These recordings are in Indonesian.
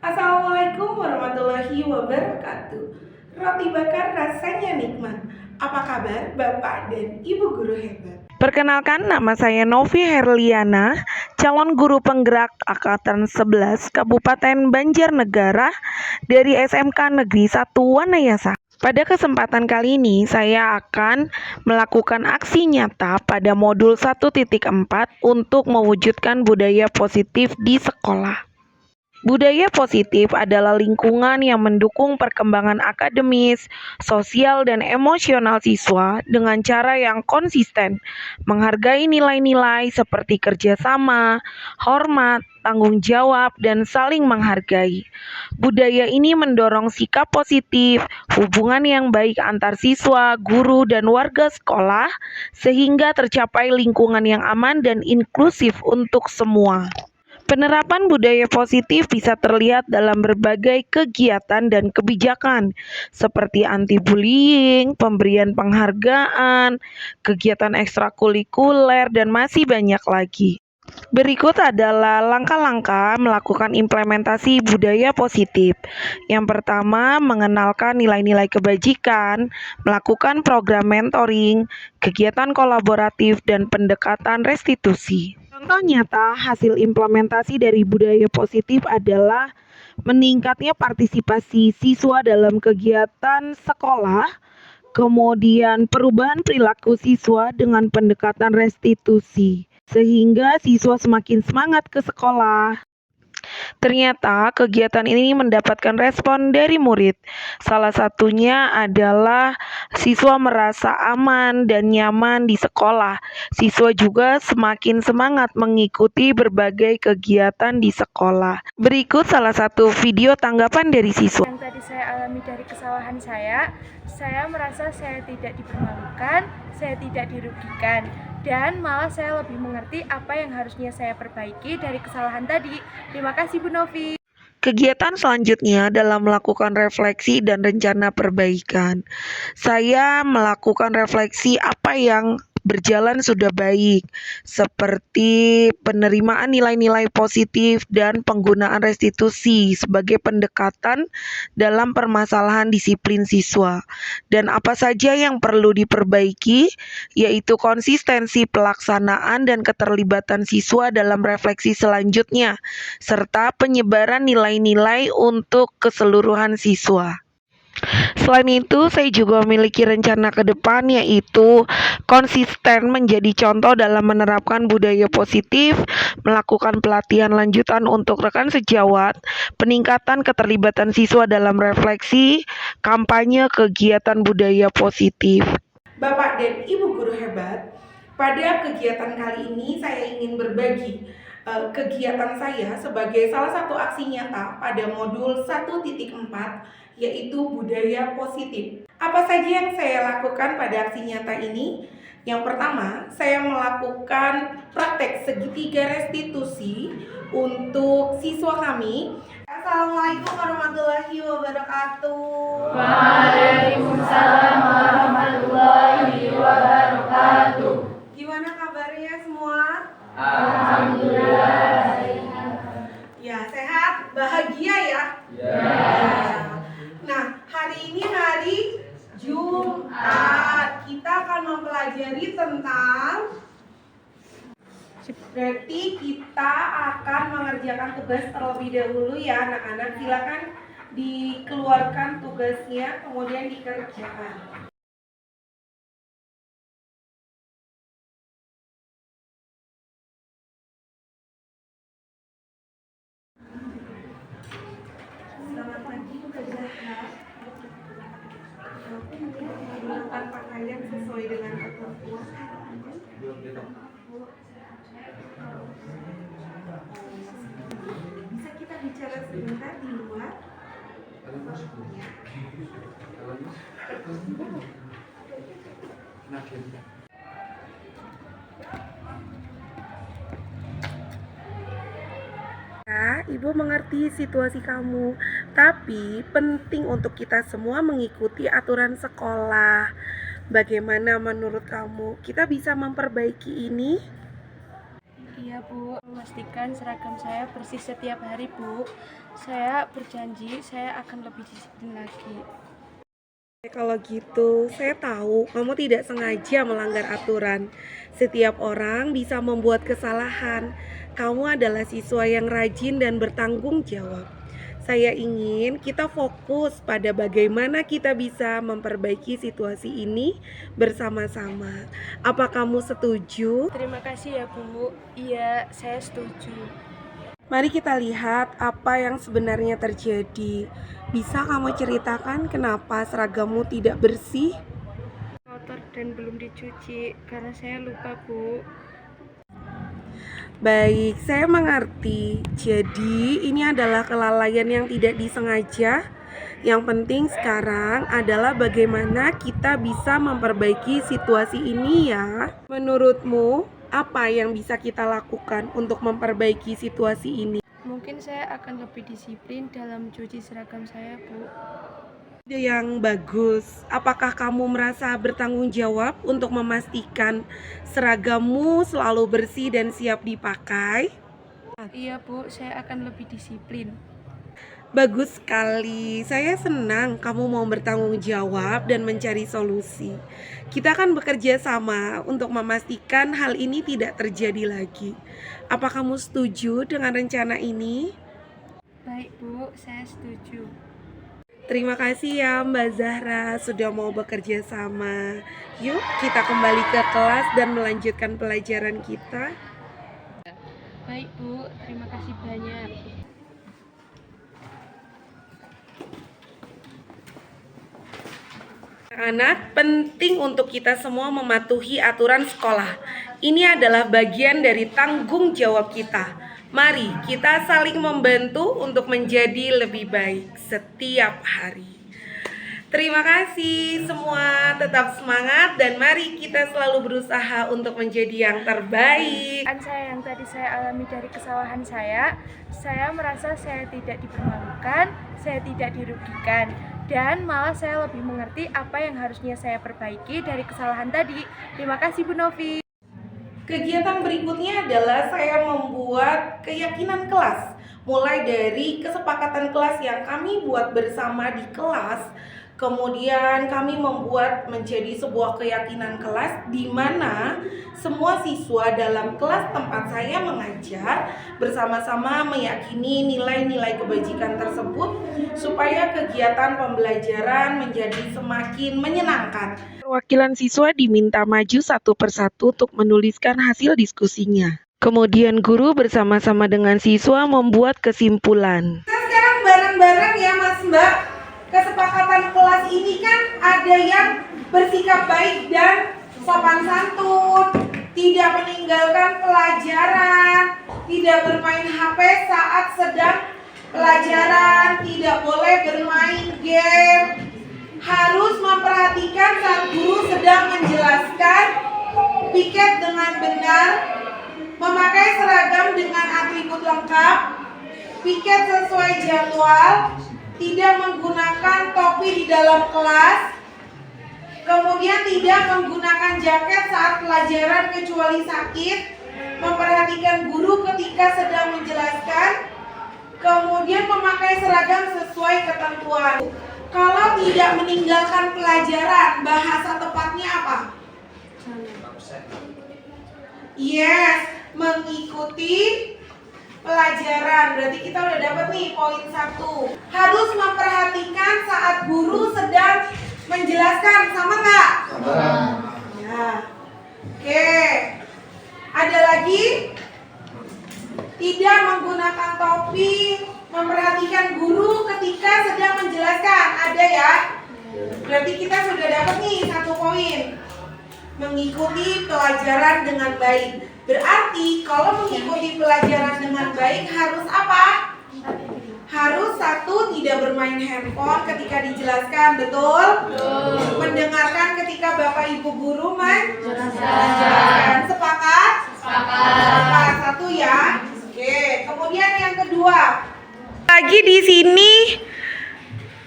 Assalamualaikum warahmatullahi wabarakatuh. Roti bakar rasanya nikmat. Apa kabar Bapak dan Ibu guru hebat? Perkenalkan, nama saya Novi Herliana, calon guru penggerak Angkatan 11 Kabupaten Banjarnegara dari SMK Negeri 1 Wanayasa. Pada kesempatan kali ini, saya akan melakukan aksi nyata pada modul 1.4 untuk mewujudkan budaya positif di sekolah. Budaya positif adalah lingkungan yang mendukung perkembangan akademis, sosial, dan emosional siswa dengan cara yang konsisten, menghargai nilai-nilai seperti kerjasama, hormat, tanggung jawab, dan saling menghargai. Budaya ini mendorong sikap positif, hubungan yang baik antar siswa, guru, dan warga sekolah, sehingga tercapai lingkungan yang aman dan inklusif untuk semua. Penerapan budaya positif bisa terlihat dalam berbagai kegiatan dan kebijakan, seperti anti-bullying, pemberian penghargaan, kegiatan ekstrakurikuler, dan masih banyak lagi. Berikut adalah langkah-langkah melakukan implementasi budaya positif. Yang pertama, mengenalkan nilai-nilai kebajikan, melakukan program mentoring, kegiatan kolaboratif, dan pendekatan restitusi. Contoh nyata hasil implementasi dari budaya positif adalah meningkatnya partisipasi siswa dalam kegiatan sekolah, kemudian perubahan perilaku siswa dengan pendekatan restitusi, sehingga siswa semakin semangat ke sekolah. Ternyata kegiatan ini mendapatkan respon dari murid. Salah satunya adalah siswa merasa aman dan nyaman di sekolah. Siswa juga semakin semangat mengikuti berbagai kegiatan di sekolah. Berikut salah satu video tanggapan dari siswa. Yang tadi saya alami dari kesalahan saya merasa saya tidak dipermalukan, saya tidak dirugikan, dan malah saya lebih mengerti apa yang harusnya saya perbaiki dari kesalahan tadi. Terima kasih Bu Novi. Kegiatan selanjutnya dalam melakukan refleksi dan rencana perbaikan. Saya melakukan refleksi apa yang berjalan sudah baik, seperti penerimaan nilai-nilai positif dan penggunaan restitusi sebagai pendekatan dalam permasalahan disiplin siswa. Dan apa saja yang perlu diperbaiki, yaitu konsistensi pelaksanaan dan keterlibatan siswa dalam refleksi selanjutnya, serta penyebaran nilai-nilai untuk keseluruhan siswa. Selain itu, saya juga memiliki rencana ke depan, yaitu konsisten menjadi contoh dalam menerapkan budaya positif, melakukan pelatihan lanjutan untuk rekan sejawat, peningkatan keterlibatan siswa dalam refleksi, kampanye kegiatan budaya positif. Bapak dan Ibu guru hebat, pada kegiatan kali ini saya ingin berbagi kegiatan saya sebagai salah satu aksi nyata pada modul 1.4, yaitu budaya positif. Apa saja yang saya lakukan pada aksi nyata ini? Yang pertama, saya melakukan praktek segitiga restitusi untuk siswa kami. Assalamualaikum warahmatullahi wabarakatuh. Waalaikumsalam warahmatullahi wabarakatuh. Gimana kabarnya semua? Alhamdulillah. Ya, sehat, bahagia ya? Ya. Nah, hari ini hari Jumat. Kita akan mempelajari tentang, berarti kita akan mengerjakan tugas terlebih dahulu ya anak-anak. Silakan dikeluarkan tugasnya, kemudian dikerjakan. Selamat pagi Kak Zahra. Menggunakan pakaian sesuai dengan ketentuan. Bisa kita bicara sebentar di luar? Ibu mengerti situasi kamu, tapi penting untuk kita semua mengikuti aturan sekolah. Bagaimana menurut kamu? Kita bisa memperbaiki ini? Iya Bu, memastikan seragam saya bersih setiap hari Bu. Saya berjanji saya akan lebih disiplin lagi. Kalau gitu, saya tahu kamu tidak sengaja melanggar aturan. Setiap orang bisa membuat kesalahan. Kamu adalah siswa yang rajin dan bertanggung jawab. Saya ingin kita fokus pada bagaimana kita bisa memperbaiki situasi ini bersama-sama. Apa kamu setuju? Terima kasih ya Bu. Iya, saya setuju. Mari kita lihat apa yang sebenarnya terjadi. Bisa kamu ceritakan kenapa seragammu tidak bersih? Kotor dan belum dicuci karena saya lupa Bu. Baik, saya mengerti. Jadi, ini adalah kelalaian yang tidak disengaja. Yang penting sekarang adalah bagaimana kita bisa memperbaiki situasi ini ya. Menurutmu, apa yang bisa kita lakukan untuk memperbaiki situasi ini? Mungkin saya akan lebih disiplin dalam mencuci seragam saya Bu. Ide yang bagus. Apakah kamu merasa bertanggung jawab untuk memastikan seragammu selalu bersih dan siap dipakai? Iya Bu, saya akan lebih disiplin. Bagus sekali. Saya senang kamu mau bertanggung jawab dan mencari solusi. Kita akan bekerja sama untuk memastikan hal ini tidak terjadi lagi. Apa kamu setuju dengan rencana ini? Baik Bu, saya setuju. Terima kasih ya Mbak Zahra sudah mau bekerja sama. Yuk kita kembali ke kelas dan melanjutkan pelajaran kita. Baik Bu, terima kasih banyak. Anak, penting untuk kita semua mematuhi aturan sekolah. Ini adalah bagian dari tanggung jawab kita. Mari kita saling membantu untuk menjadi lebih baik setiap hari. Terima kasih semua, tetap semangat dan mari kita selalu berusaha untuk menjadi yang terbaik. Saya yang tadi saya alami dari kesalahan saya merasa saya tidak dipermalukan, saya tidak dirugikan, dan malah saya lebih mengerti apa yang harusnya saya perbaiki dari kesalahan tadi. Terima kasih Bu Novi. Kegiatan berikutnya adalah saya membuat keyakinan kelas. Mulai dari kesepakatan kelas yang kami buat bersama di kelas, kemudian kami membuat menjadi sebuah keyakinan kelas di mana semua siswa dalam kelas tempat saya mengajar bersama-sama meyakini nilai-nilai kebajikan tersebut supaya kegiatan pembelajaran menjadi semakin menyenangkan. Perwakilan siswa diminta maju satu persatu untuk menuliskan hasil diskusinya. Kemudian guru bersama-sama dengan siswa membuat kesimpulan. Kita sekarang bareng-bareng ya Mas Mbak. Kesepakatan kelas ini kan ada yang bersikap baik dan sopan santun, tidak meninggalkan pelajaran, tidak bermain HP saat sedang pelajaran, tidak boleh bermain game, harus memperhatikan saat guru sedang menjelaskan, piket dengan benar, memakai seragam dengan atribut lengkap, piket sesuai jadwal, tidak menggunakan topi di dalam kelas, kemudian tidak menggunakan jaket saat pelajaran kecuali sakit, memperhatikan guru ketika sedang menjelaskan, kemudian memakai seragam sesuai ketentuan. Kalau tidak meninggalkan pelajaran, bahasa tepatnya apa? Yes, mengikuti pelajaran. Berarti kita udah dapat nih poin 1. Harus memperhatikan saat guru sedang menjelaskan, sama nggak? Ya. Oke. Ada lagi? Tidak menggunakan topi, memperhatikan guru ketika sedang menjelaskan. Ada ya? Berarti kita sudah dapat nih 1 poin. Mengikuti pelajaran dengan baik. Berarti kalau mengikuti pelajaran dengan baik harus apa? Harus 1, tidak bermain handphone ketika dijelaskan, betul? Mendengarkan ketika Bapak Ibu guru menjelaskan. Sepakat? Sepakat. 1 ya. Oke, kemudian yang kedua. Lagi di sini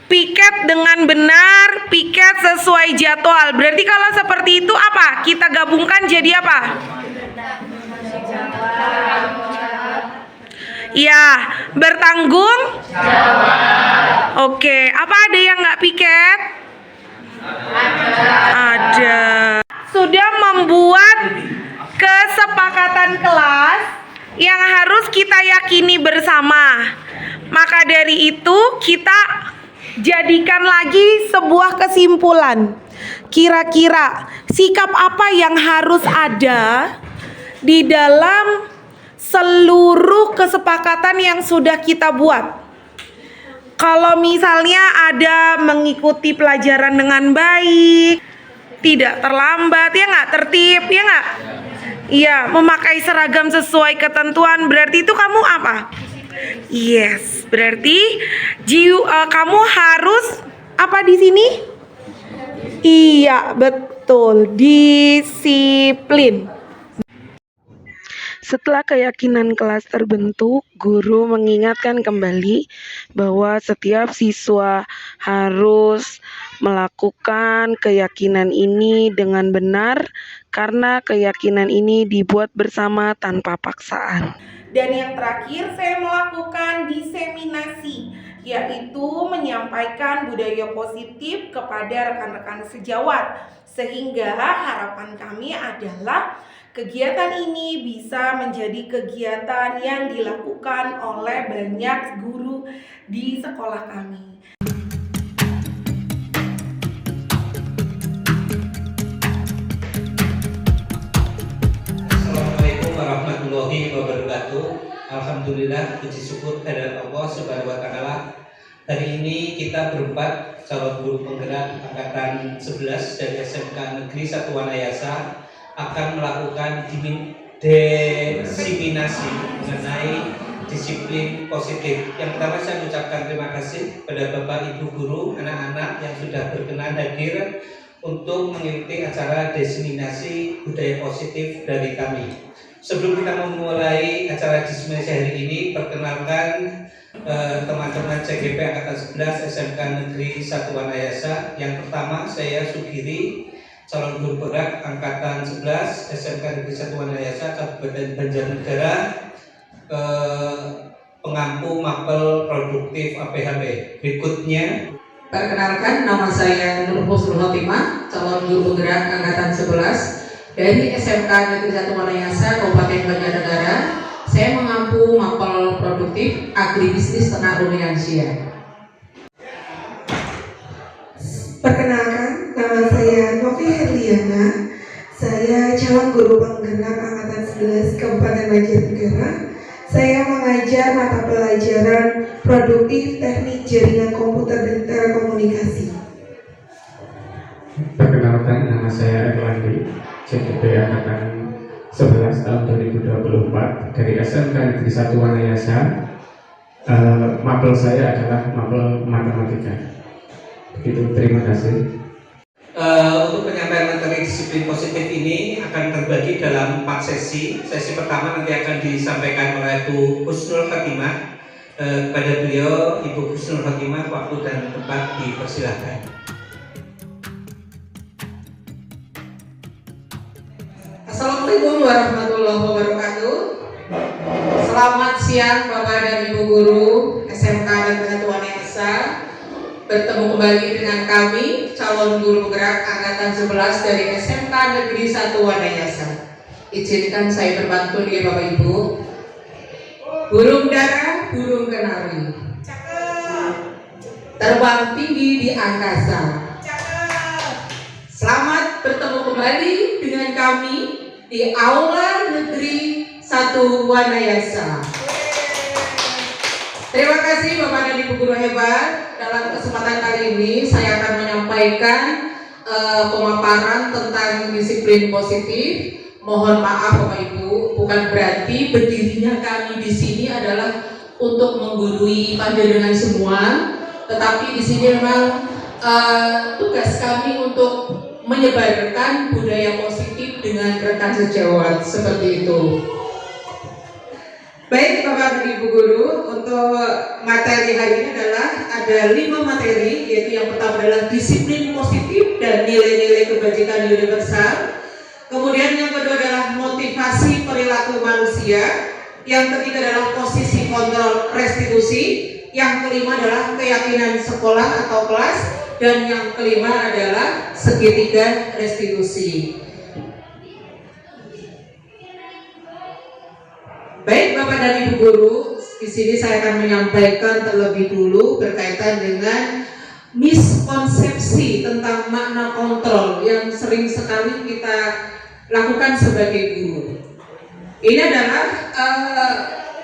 piket dengan benar, piket sesuai jadwal. Berarti kalau seperti itu apa? Kita gabungkan jadi apa? Ya, bertanggung jawab. Oke, apa ada yang nggak piket? Ada. Sudah membuat kesepakatan kelas yang harus kita yakini bersama. Maka dari itu kita jadikan lagi sebuah kesimpulan. Kira-kira sikap apa yang harus ada di dalam seluruh kesepakatan yang sudah kita buat. Kalau misalnya ada mengikuti pelajaran dengan baik, tidak terlambat, ya nggak, tertib, ya nggak? Iya, memakai seragam sesuai ketentuan, berarti itu kamu apa? Yes, berarti kamu harus apa di sini? Iya, betul, disiplin. Setelah keyakinan kelas terbentuk, guru mengingatkan kembali bahwa setiap siswa harus melakukan keyakinan ini dengan benar karena keyakinan ini dibuat bersama tanpa paksaan. Dan yang terakhir, saya melakukan diseminasi, yaitu menyampaikan budaya positif kepada rekan-rekan sejawat. Sehingga harapan kami adalah kegiatan ini bisa menjadi kegiatan yang dilakukan oleh banyak guru di sekolah kami. Assalamualaikum warahmatullahi wabarakatuh. Alhamdulillah, puji syukur kehadirat Allah Subhanahu wa taala. Hari ini kita berempat calon guru penggerak angkatan 11 dari SMK Negeri 1 Wanayasa akan melakukan diseminasi mengenai disiplin positif. Yang pertama saya mengucapkan terima kasih kepada Bapak Ibu guru, anak-anak yang sudah berkenan hadir untuk mengikuti acara diseminasi budaya positif dari kami. Sebelum kita memulai acara diseminasi hari ini, perkenalkan teman-teman CGP Angkatan 11 SMK Negeri 1 Wanayasa. Yang pertama saya Sugiri, calon guru penggerak Angkatan 11 SMK Negeri 1 Wanayasa Kabupaten Banjarnegara, pengampu mapel produktif APHB. Berikutnya, perkenalkan, nama saya Nur Husnul Khotimah, calon guru penggerak Angkatan 11 dari SMK Negeri 1 Wanayasa Kabupaten Banjarnegara. Saya mengampu mapel produktif agribisnis Tengah Uniansia. Perkenalkan, nama saya Novi Herliana. Saya calon guru penggerak Angkatan 11 Kabupaten Banjarnegara. Saya mengajar mata pelajaran produktif teknik jaringan komputer dan telekomunikasi. Perkenalkan, nama saya Erlandi, CGP Angkatan 11 tahun 2024 dari SMK Negeri 1 Wanayasa. Mapel saya adalah mapel matematika. Begitu, terima kasih. Untuk penyampaian materi disiplin positif ini akan terbagi dalam 4 sesi. Sesi pertama nanti akan disampaikan oleh Bu Husnul Khotimah. Kepada beliau, Ibu Husnul Khotimah, waktu dan tempat dipersilahkan. Assalamualaikum warahmatullahi wabarakatuh. Selamat siang Bapak dan Ibu guru SMK Negeri 1 Wanayasa. Bertemu kembali dengan kami, calon guru penggerak Angkatan 11 dari SMK Negeri 1 Wanayasa. Izinkan saya berpantun ya Bapak Ibu. Burung dara, burung kenari, terbang tinggi di angkasa. Selamat bertemu kembali dengan kami di Aula Negeri 1 Wanayasa. Terima kasih Bapak dan Ibu guru hebat. Dalam kesempatan kali ini saya akan menyampaikan pemaparan tentang disiplin positif. Mohon maaf Bapak Ibu, bukan berarti berdirinya kami di sini adalah untuk menggurui panjenengan semua, tetapi di sini memang tugas kami untuk menyebarkan budaya positif dengan rekan sejawat seperti itu. Baik Bapak dan Ibu guru, untuk materi hari ini adalah ada 5 materi, yaitu yang pertama adalah disiplin positif dan nilai-nilai kebajikan universal. Kemudian yang kedua adalah motivasi perilaku manusia. Yang ketiga adalah posisi kontrol restitusi. Yang kelima adalah keyakinan sekolah atau kelas. Dan yang kelima adalah segitiga restitusi. Baik Bapak dan Ibu guru, di sini saya akan menyampaikan terlebih dulu berkaitan dengan miskonsepsi tentang makna kontrol yang sering sekali kita lakukan sebagai guru. Ini adalah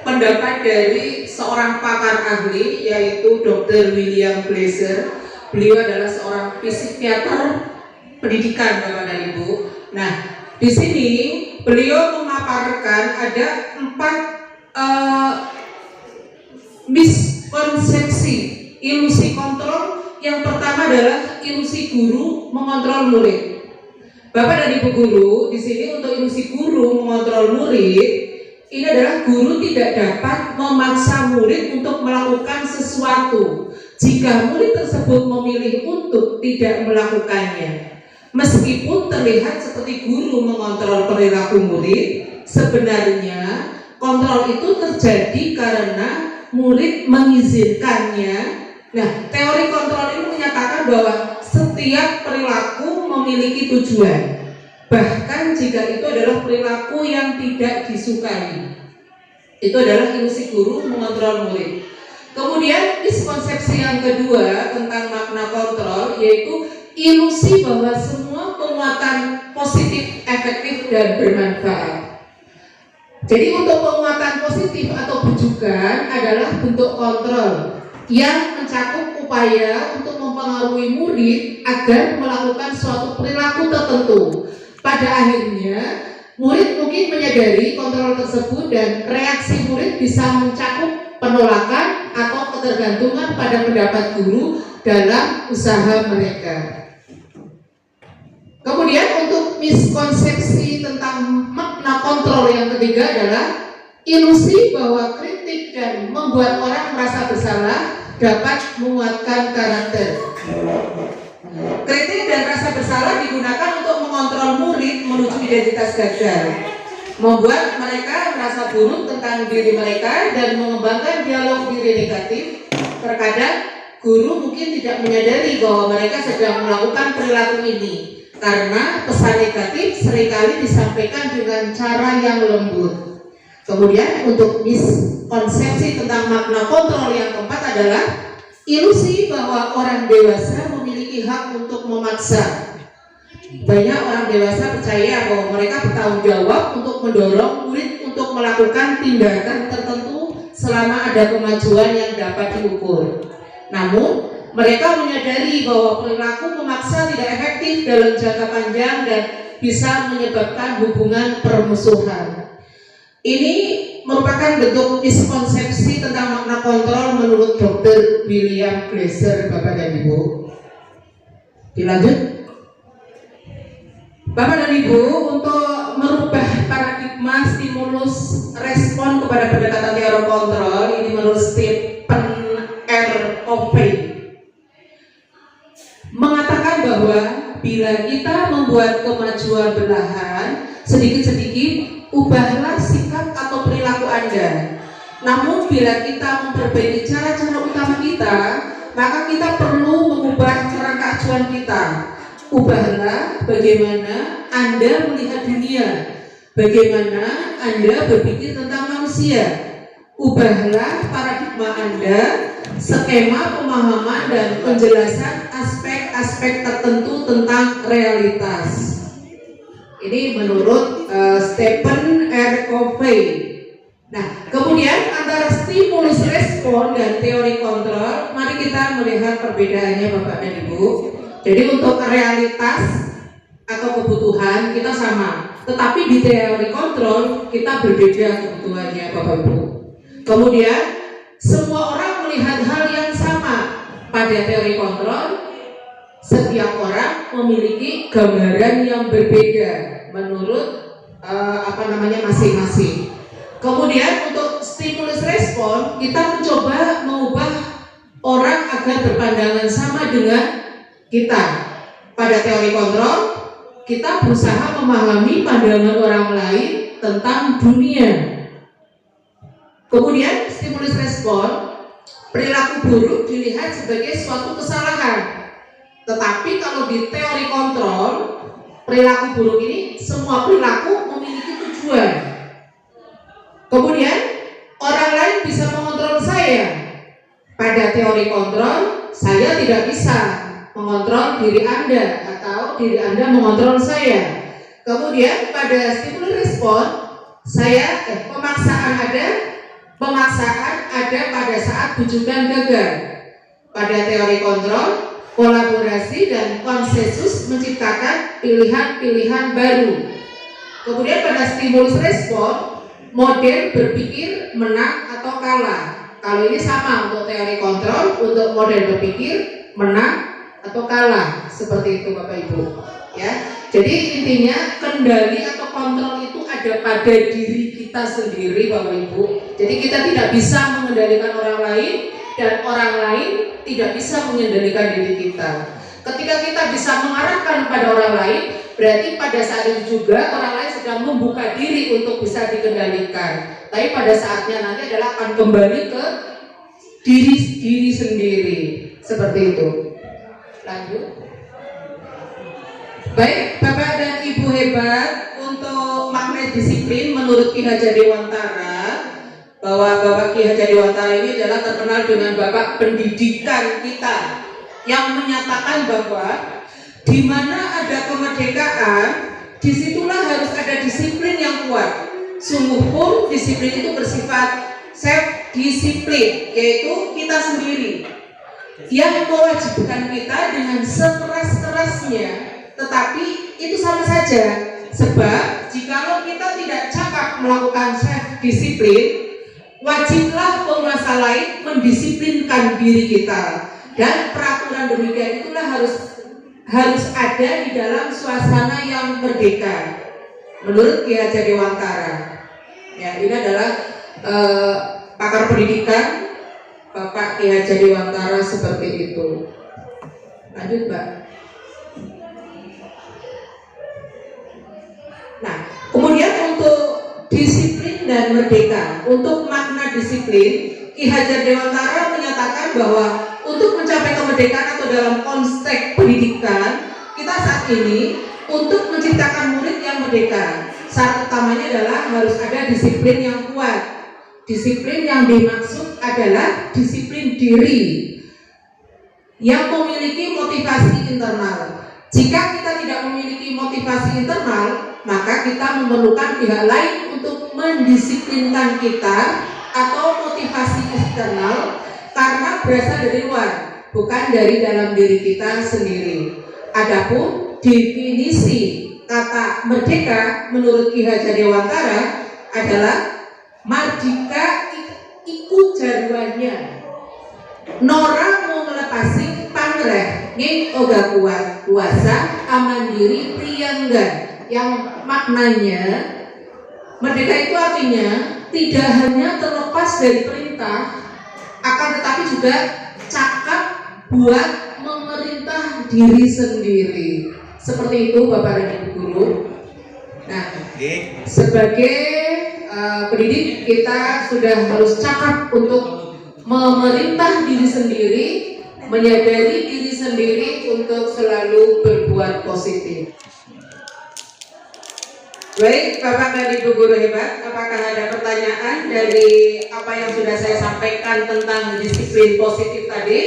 pendapat dari seorang pakar ahli, yaitu Dr. William Glaser. Beliau adalah seorang psikiater pendidikan, Bapak dan Ibu. Nah, di sini beliau memaparkan ada 4 miskonsepsi ilusi kontrol. Yang pertama adalah ilusi guru mengontrol murid. Bapak dan Ibu guru, di sini untuk ilusi guru mengontrol murid, ini adalah guru tidak dapat memaksa murid untuk melakukan sesuatu jika murid tersebut memilih untuk tidak melakukannya. Meskipun terlihat seperti guru mengontrol perilaku murid, sebenarnya kontrol itu terjadi karena murid mengizinkannya. Nah, teori kontrol ini menyatakan bahwa setiap perilaku memiliki tujuan, bahkan jika itu adalah perilaku yang tidak disukai. Itu adalah ilusi guru mengontrol murid. Kemudian miskonsepsi yang kedua tentang makna kontrol, yaitu ilusi bahwa semua penguatan positif, efektif, dan bermanfaat. Jadi untuk penguatan positif atau bujukan adalah bentuk kontrol yang mencakup upaya untuk mempengaruhi murid agar melakukan suatu perilaku tertentu. Pada akhirnya, murid mungkin menyadari kontrol tersebut dan reaksi murid bisa mencakup penolakan atau ketergantungan pada pendapat guru dalam usaha mereka. Kemudian untuk miskonsepsi tentang makna kontrol yang ketiga adalah ilusi bahwa kritik dan membuat orang merasa bersalah dapat menguatkan karakter. Kritik dan rasa bersalah digunakan untuk mengontrol murid menuju identitas gagal, membuat mereka merasa buruk tentang diri mereka dan mengembangkan dialog diri negatif. Terkadang guru mungkin tidak menyadari bahwa mereka sedang melakukan perilaku ini karena pesan negatif seringkali disampaikan dengan cara yang lembut. Kemudian untuk miskonsepsi tentang makna kontrol yang keempat adalah ilusi bahwa orang dewasa memiliki hak untuk memaksa. Banyak orang dewasa percaya bahwa mereka bertanggung jawab untuk mendorong murid untuk melakukan tindakan tertentu selama ada kemajuan yang dapat diukur. Namun, mereka menyadari bahwa perilaku memaksa tidak efektif dalam jangka panjang dan bisa menyebabkan hubungan permusuhan. Ini merupakan bentuk miskonsepsi tentang makna kontrol menurut Dr. William Glaser, Bapak dan Ibu. Dilanjut. Bapak dan Ibu, untuk merubah paradigma stimulus respon kepada pendekatan teori kontrol, ini menurut Stephen R. Covey, mengatakan bahwa bila kita membuat kemajuan perlahan, sedikit-sedikit, ubahlah sikap atau perilaku Anda. Namun bila kita memperbaiki cara-cara utama kita, maka kita perlu mengubah cara keacuan kita. Ubahlah bagaimana Anda melihat dunia, bagaimana Anda berpikir tentang manusia. Ubahlah paradigma Anda, skema pemahaman dan penjelasan aspek-aspek tertentu tentang realitas. Ini menurut Stephen R. Covey. Nah, kemudian antara stimulus respon dan teori kontrol, mari kita melihat perbedaannya, Bapak dan Ibu. Jadi untuk realitas atau kebutuhan kita sama, tetapi di teori kontrol kita berbeda kebutuhannya, Bapak Ibu. Kemudian semua orang melihat hal yang sama. Pada teori kontrol, setiap orang memiliki gambaran yang berbeda menurut masing-masing. Kemudian untuk stimulus respon, kita mencoba mengubah orang agar berpandangan sama dengan kita. Pada teori kontrol, kita berusaha memahami pandangan orang lain tentang dunia. Kemudian stimulus respon, perilaku buruk dilihat sebagai suatu kesalahan. Tetapi kalau di teori kontrol, perilaku buruk ini semua perilaku memiliki tujuan. Kemudian orang lain bisa mengontrol saya. Pada teori kontrol, saya tidak bisa mengontrol diri Anda atau diri Anda mengontrol saya. Kemudian pada stimulus respon, pemaksaan ada pada saat bujukan gagal. Pada teori kontrol, kolaborasi dan konsensus menciptakan pilihan-pilihan baru. Kemudian pada stimulus respon, model berpikir menang atau kalah. Kalau ini sama untuk teori kontrol, untuk model berpikir menang atau kalah, seperti itu Bapak Ibu. Ya, jadi intinya kendali atau kontrol itu ada pada diri kita sendiri Bapak Ibu. Jadi kita tidak bisa mengendalikan orang lain dan orang lain tidak bisa mengendalikan diri kita. Ketika kita bisa mengarahkan pada orang lain, berarti pada saat itu juga orang lain sedang membuka diri untuk bisa dikendalikan. Tapi pada saatnya nanti adalah akan kembali ke diri sendiri, seperti itu. Lanjut. Baik, Bapak dan Ibu hebat, untuk magnet disiplin menurut Ki Hajar Dewantara, bahwa Bapak Ki Hajar Dewantara ini adalah terkenal dengan Bapak pendidikan kita, yang menyatakan bahwa di mana ada kemerdekaan, disitulah harus ada disiplin yang kuat. Sungguh pun disiplin itu bersifat self disiplin, yaitu kita sendiri yang mewajibkan kita dengan sekeras-kerasnya, tetapi itu sama saja. Sebab jikalau kita tidak cakap melakukan self disiplin, wajiblah penguasa lain mendisiplinkan diri kita, dan peraturan demikian itulah harus ada di dalam suasana yang merdeka menurut Ki Hajar Dewantara. Ya, ini adalah pakar pendidikan Bapak Ki Hajar Dewantara seperti itu. Lanjut Mbak. Nah, kemudian untuk disiplin dan merdeka, untuk makna disiplin, Ki Hajar Dewantara menyatakan bahwa untuk mencapai kemerdekaan atau dalam konteks pendidikan kita saat ini, untuk menciptakan murid yang merdeka, syarat utamanya adalah harus ada disiplin yang kuat. Disiplin yang dimaksud adalah disiplin diri yang memiliki motivasi internal. Jika kita tidak memiliki motivasi internal, maka kita memerlukan pihak lain untuk mendisiplinkan kita, atau motivasi eksternal karena berasal dari luar, bukan dari dalam diri kita sendiri. Adapun definisi kata merdeka menurut Ki Hajar Dewantara adalah mardika iku jarwanya nora mau melepasi pangreh nging oga kuat kuasa amandiri priyangga, yang maknanya merdeka itu artinya tidak hanya terlepas dari perintah, akan tetapi juga cakap buat memerintah diri sendiri. Seperti itu Bapak dan Ibu guru. Nah, sebagai pendidik kita sudah harus cakap untuk memerintah diri sendiri, menyadari diri sendiri untuk selalu berbuat positif. Baik, Bapak dan Ibu guru hebat, apakah ada pertanyaan dari apa yang sudah saya sampaikan tentang disiplin positif tadi?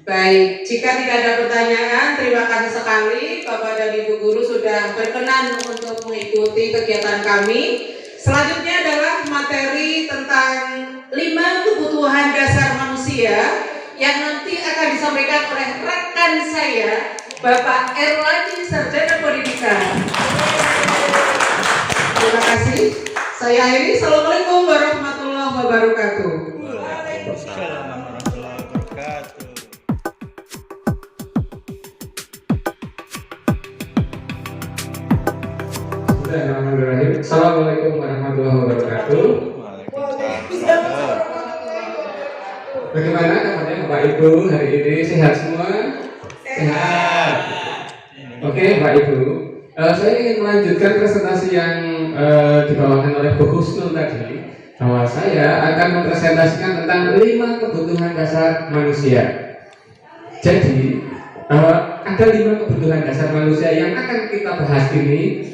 Baik, jika tidak ada pertanyaan, terima kasih sekali Bapak dan Ibu guru sudah berkenan untuk mengikuti kegiatan kami. Selanjutnya adalah materi tentang 5 kebutuhan dasar manusia yang nanti akan disampaikan oleh rekan saya, Bapak Erlandi, Sarjana Pendidikan. Terima kasih. Saya akhiri. Assalamualaikum warahmatullahi wabarakatuh. Waalaikumsalam warahmatullahi wabarakatuh. Bismillahirrahmanirrahim. Assalamualaikum warahmatullahi wabarakatuh. Waalaikumsalam. Bagaimana kabarnya Bapak Ibu hari ini? Sehat semua? Sehat. Oke, Pak Ibu. Saya ingin melanjutkan presentasi yang dibawakan oleh Bu Husnul tadi, bahwa saya akan mempresentasikan tentang 5 kebutuhan dasar manusia. Jadi ada 5 kebutuhan dasar manusia yang akan kita bahas ini.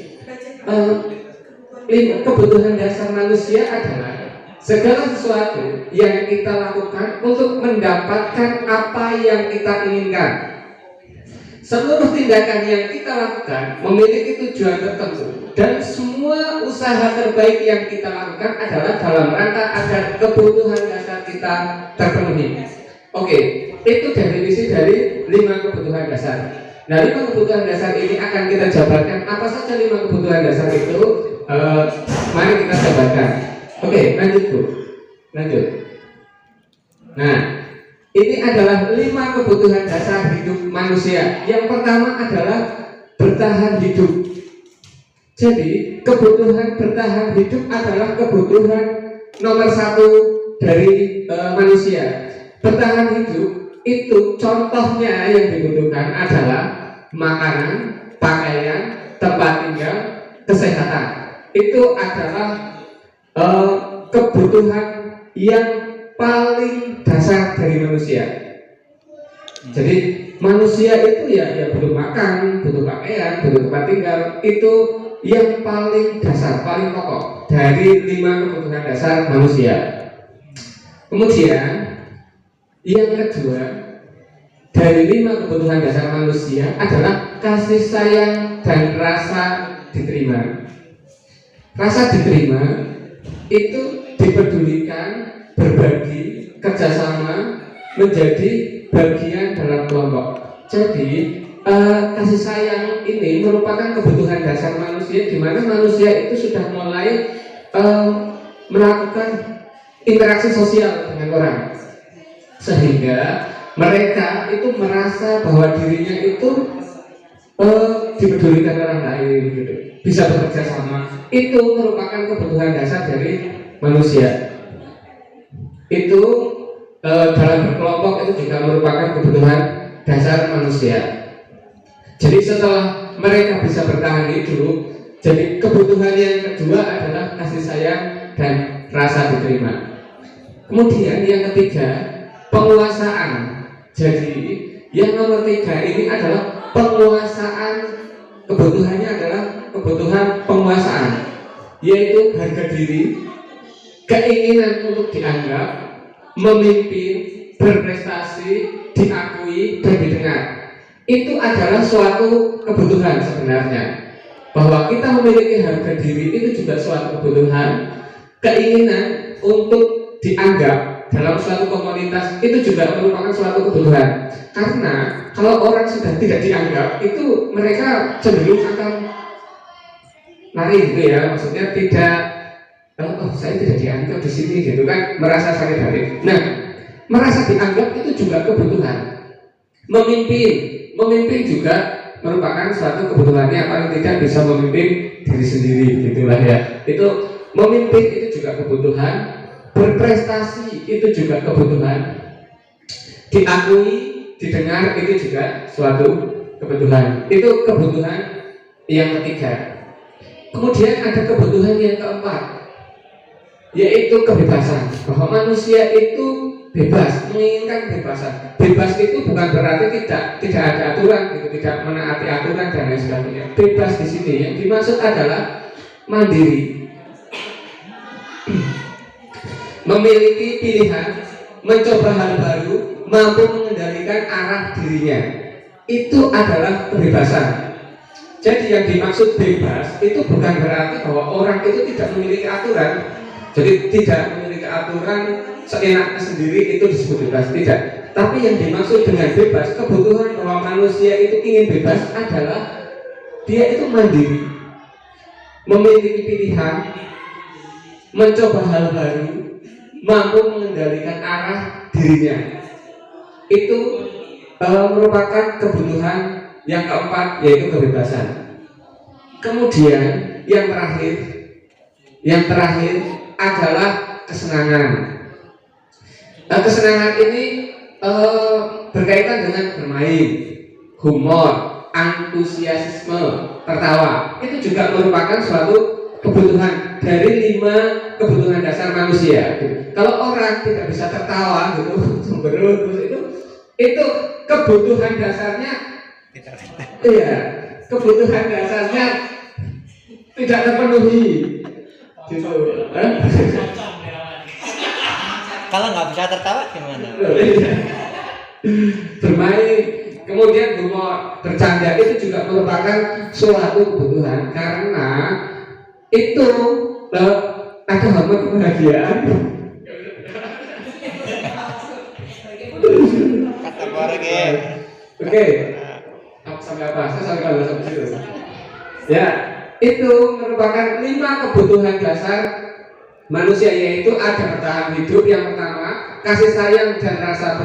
5 kebutuhan dasar manusia adalah segala sesuatu yang kita lakukan untuk mendapatkan apa yang kita inginkan. Seluruh tindakan yang kita lakukan memiliki tujuan tertentu, dan semua usaha terbaik yang kita lakukan adalah dalam rangka agar kebutuhan dasar kita terpenuhi. Oke, itu definisi dari 5 kebutuhan dasar. Nah, 5 kebutuhan dasar ini akan kita jabarkan. Apa saja 5 kebutuhan dasar itu? Mari kita jabarkan. Oke, lanjut Bu. Lanjut. Nah, ini adalah 5 kebutuhan dasar hidup manusia. Yang pertama adalah bertahan hidup. Jadi, kebutuhan bertahan hidup adalah kebutuhan nomor 1 dari manusia. Bertahan hidup itu contohnya yang dibutuhkan adalah makanan, pakaian, tempat tinggal, kesehatan. Itu adalah kebutuhan yang paling dasar dari manusia. Jadi manusia itu ya butuh makan, butuh pakaian, butuh tempat tinggal. Itu yang paling dasar, paling pokok dari 5 kebutuhan dasar manusia. Kemudian yang kedua dari 5 kebutuhan dasar manusia adalah kasih sayang dan rasa diterima. Rasa diterima itu dipedulikan, berbagi, kerjasama, menjadi bagian dalam kelompok. Jadi kasih sayang ini merupakan kebutuhan dasar manusia, di mana manusia itu sudah mulai melakukan interaksi sosial dengan orang, sehingga mereka itu merasa bahwa dirinya itu dipedulikan orang lain, gitu. Bisa bekerja sama. Itu merupakan kebutuhan dasar dari manusia. Itu dalam berkelompok itu juga merupakan kebutuhan dasar manusia. Jadi setelah mereka bisa bertahan hidup, jadi kebutuhan yang kedua adalah kasih sayang dan rasa diterima. Kemudian yang ketiga, penguasaan. Jadi yang nomor 3 ini adalah penguasaan. Kebutuhannya adalah kebutuhan penguasaan, yaitu harga diri, keinginan untuk dianggap, memimpin, berprestasi, diakui, dan didengar. Itu adalah suatu kebutuhan sebenarnya. Bahwa kita memiliki harga diri itu juga suatu kebutuhan. Keinginan untuk dianggap dalam suatu komunitas itu juga merupakan suatu kebutuhan. Karena kalau orang sudah tidak dianggap, itu mereka cenderung akan lari gitu ya. Maksudnya tidak, saya tidak dianggap di sini gitu kan, merasa sakit hati. Nah, merasa dianggap itu juga kebutuhan. Memimpin juga merupakan suatu kebutuhannya. Paling tidak bisa memimpin diri sendiri, gitulah ya. Itu memimpin itu juga kebutuhan. Berprestasi itu juga kebutuhan. Diakui, didengar itu juga suatu kebutuhan. Itu kebutuhan yang ketiga. Kemudian ada kebutuhan yang keempat, yaitu kebebasan. Bahwa manusia itu bebas, menginginkan kebebasan. Bebas itu bukan berarti tidak ada aturan, gitu, tidak menaati aturan dan lain sebagainya. Bebas di sini yang dimaksud adalah mandiri, memiliki pilihan, mencoba hal baru, mampu mengendalikan arah dirinya. Itu adalah kebebasan. Jadi yang dimaksud bebas itu bukan berarti bahwa orang itu tidak memiliki aturan. Jadi tidak memiliki aturan seenaknya sendiri itu disebut bebas, tidak. Tapi yang dimaksud dengan bebas, kebutuhan bahwa manusia itu ingin bebas adalah dia itu mandiri, memiliki pilihan, mencoba hal baru, mampu mengendalikan arah dirinya. Itu merupakan kebutuhan yang keempat, yaitu kebebasan. Kemudian yang terakhir adalah kesenangan. Kesenangan ini berkaitan dengan bermain, humor, antusiasme, tertawa. Itu juga merupakan suatu kebutuhan dari 5 kebutuhan dasar manusia. Kalau orang tidak bisa tertawa gitu, cemberut itu kebutuhan dasarnya, iya, kebutuhan dasarnya tidak terpenuhi. Gitu. Kalau nggak bisa tertawa gimana? Bermain, kemudian humor, bercanda itu juga merupakan suatu kebutuhan karena itu ada hormon kebahagiaan. Kata borgen. Oke. Sampai apa? Saya sampai kalau sampai situ. Ya, itu merupakan 5 kebutuhan dasar manusia, yaitu ada bertahan hidup. Yang pertama, kasih sayang dan rasa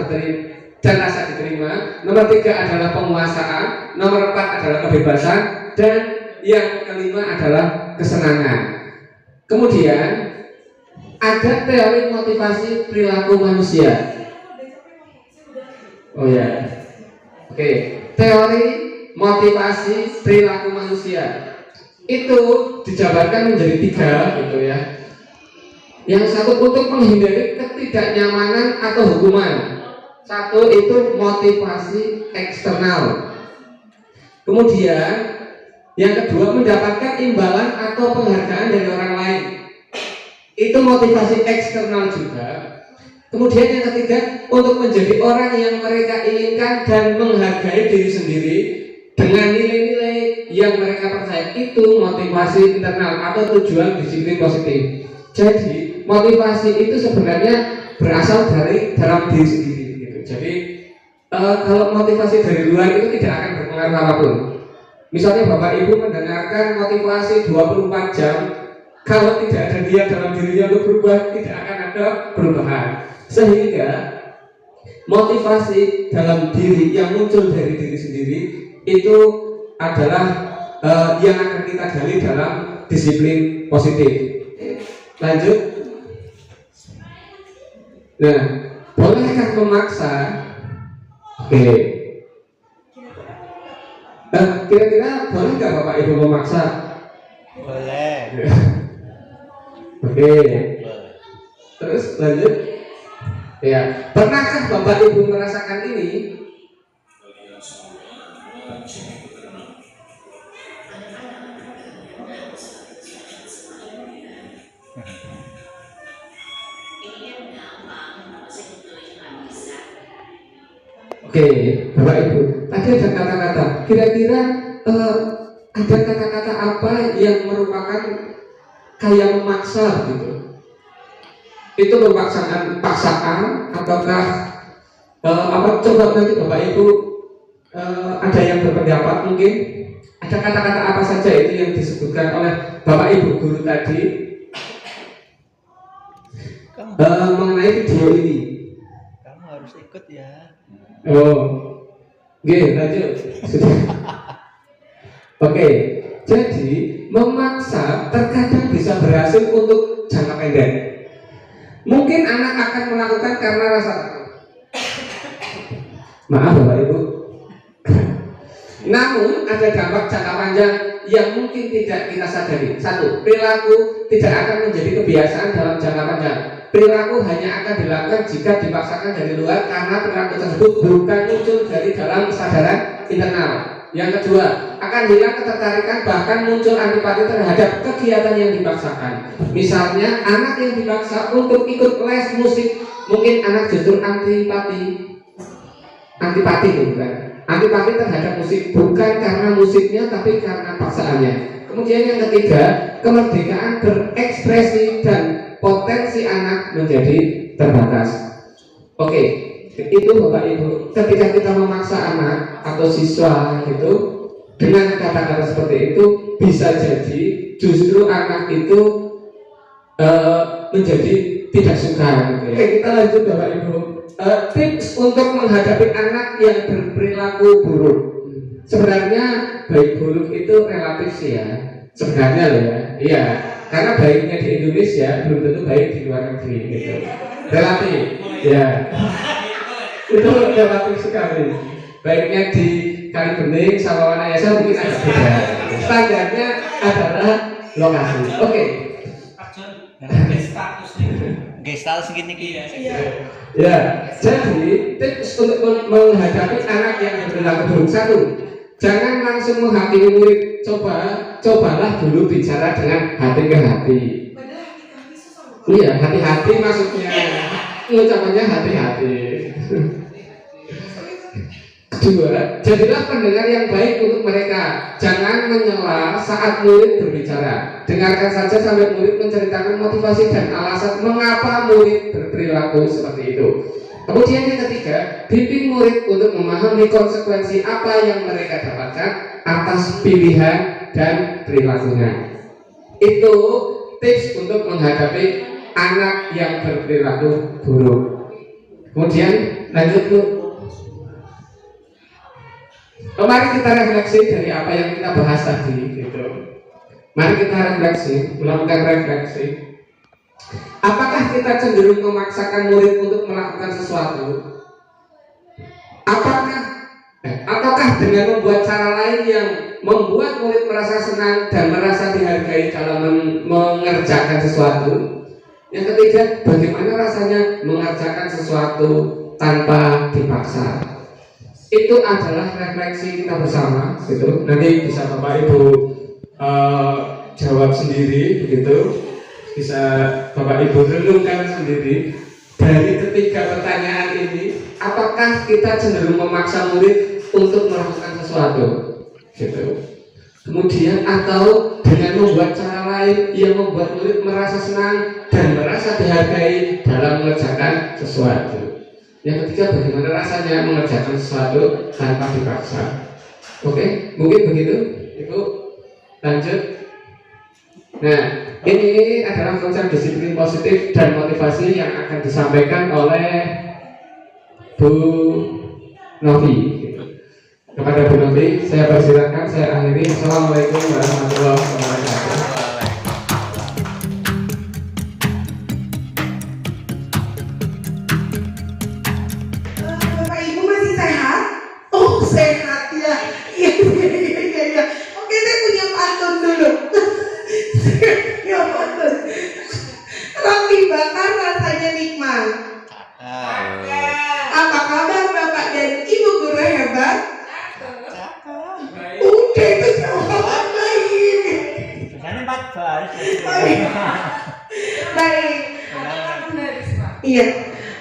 diterima. Nomor 3 adalah penguasaan. Nomor 4 adalah kebebasan. Dan yang kelima adalah kesenangan. Kemudian ada teori motivasi perilaku manusia. Oh ya, oke. Teori motivasi perilaku manusia itu dijabarkan menjadi 3 gitu ya. Yang satu untuk menghindari ketidaknyamanan atau hukuman. Satu itu motivasi eksternal. Kemudian yang kedua mendapatkan imbalan atau penghargaan dari orang lain. Itu motivasi eksternal juga. Kemudian yang ketiga untuk menjadi orang yang mereka inginkan dan menghargai diri sendiri dengan nilai-nilai yang mereka percaya. Itu motivasi internal atau tujuan disiplin positif. Jadi motivasi itu sebenarnya berasal dari dalam diri sendiri gitu. Jadi kalau motivasi dari luar itu tidak akan berpengaruh apapun. Misalnya Bapak Ibu mendengarkan motivasi 24 jam, kalau tidak ada dia dalam dirinya untuk berubah, tidak akan ada perubahan. Sehingga motivasi dalam diri yang muncul dari diri sendiri itu adalah yang akan kita gali dalam disiplin positif. Lanjut. Nah, bolehkah memaksa? Oke. Kira-kira boleh nggak Bapak Ibu memaksa? Boleh. Oke. Terus lanjut. Ya, pernahkah Bapak Ibu merasakan ini? Oke, Bapak Ibu, tadi ada kata-kata. Kira-kira ada kata-kata apa yang merupakan kayak memaksa gitu? Itu paksaan ataukah apa? Coba nanti Bapak Ibu ada yang berpendapat mungkin. Ada kata-kata apa saja itu yang disebutkan oleh Bapak Ibu guru tadi mengenai video ini? Kamu harus ikut ya. Oh, oke, lanjut. Oke, jadi memaksa terkadang bisa berhasil untuk jangka pendek. Mungkin anak akan melakukan karena rasa maaf Bapak Ibu. Namun ada dampak jangka panjang yang mungkin tidak kita sadari. 1. Perilaku tidak akan menjadi kebiasaan dalam jangka panjang. Perilaku hanya akan dilakukan jika dipaksakan dari luar karena perilaku tersebut bukan muncul dari dalam kesadaran internal. Yang kedua, akan hilang ketertarikan bahkan muncul antipati terhadap kegiatan yang dipaksakan. Misalnya anak yang dipaksa untuk ikut les musik, mungkin anak justru antipati bukan? Antipati terhadap musik bukan karena musiknya tapi karena paksaannya. Kemudian yang ketiga, kemerdekaan berekspresi dan potensi anak menjadi terbatas. Oke, itu Bapak Ibu. Ketika kita memaksa anak atau siswa gitu dengan kata-kata seperti itu, bisa jadi justru anak itu menjadi tidak suka. Gitu ya. Oke, kita lanjut Bapak Ibu. Tips untuk menghadapi anak yang berperilaku buruk. Sebenarnya baik buruk itu relatif sih ya. Sebenarnya loh ya. Iya. Karena baiknya di Indonesia belum tentu baik di luar negeri gitu. Relatif, ya. Itu relatif sekali. baiknya di Kalibening sama Wanayasa mungkin agak beda. Standarnya adalah lokasi. Oke. Gestal segini ya. Ya, jadi tips untuk menghadapi anak yang berperilaku buruk. 1, jangan langsung menghakimi murid. Cobalah dulu bicara dengan hati ke hati. Iya, hati-hati maksudnya. Ucapannya hati-hati. 2, jadilah pendengar yang baik untuk mereka. Jangan menyela saat murid berbicara. Dengarkan saja sampai murid menceritakan motivasi dan alasan mengapa murid berperilaku seperti itu. Kemudian yang ketiga, bimbing murid untuk memahami konsekuensi apa yang mereka dapatkan atas pilihan dan perilakunya. Itu tips untuk menghadapi anak yang berperilaku buruk. Kemudian lanjut Bu. Mari kita refleksi dari apa yang kita bahas tadi gitu. Mari kita refleksi, melakukan refleksi. Apakah kita cenderung memaksakan murid untuk melakukan sesuatu? Ataukah dengan membuat cara lain yang membuat murid merasa senang dan merasa dihargai dalam mengerjakan sesuatu? Yang ketiga, bagaimana rasanya mengerjakan sesuatu tanpa dipaksa? Itu adalah refleksi kita bersama, gitu. Nanti bisa Bapak Ibu jawab sendiri, begitu. Bisa Bapak Ibu renungkan sendiri dari ketiga pertanyaan ini. Apakah kita cenderung memaksa murid untuk melakukan sesuatu, gitu. Kemudian atau dengan membuat cara lain yang membuat murid merasa senang dan merasa dihargai dalam mengerjakan sesuatu. Yang ketiga, bagaimana rasanya mengerjakan sesuatu tanpa dipaksa. Oke, mungkin begitu. Ibu, lanjut. Nah, ini adalah konsep disiplin positif dan motivasi yang akan disampaikan oleh Bu Novi. Kepada Bu Novi, saya persilakan, saya akhiri. Assalamualaikum warahmatullahi wabarakatuh. Sehat ya. Iya. Oke, saya punya pantun dulu. Ya pantun. Roti bakar rasanya nikmat. Apa kabar Bapak dan Ibu guru hebat? Udah, itu jawaban baik. Baik. Iya.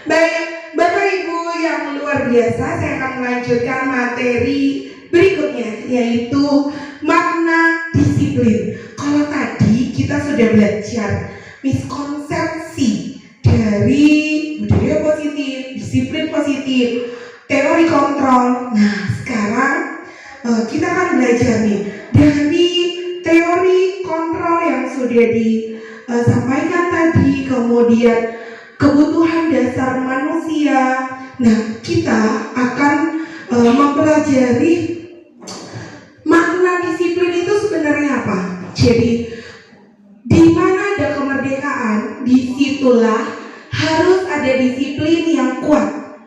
Baik. Bapak Ibu yang luar biasa, saya akan melanjutkan materi berikutnya, yaitu makna disiplin. Kalau tadi kita sudah belajar miskonsepsi dari budaya positif, disiplin positif, teori kontrol. Nah, sekarang kita akan belajar nih dari teori kontrol yang sudah disampaikan tadi, kemudian kebutuhan dasar manusia. Nah, kita akan mempelajari makna disiplin itu sebenarnya apa. Jadi, di mana ada kemerdekaan, disitulah harus ada disiplin yang kuat.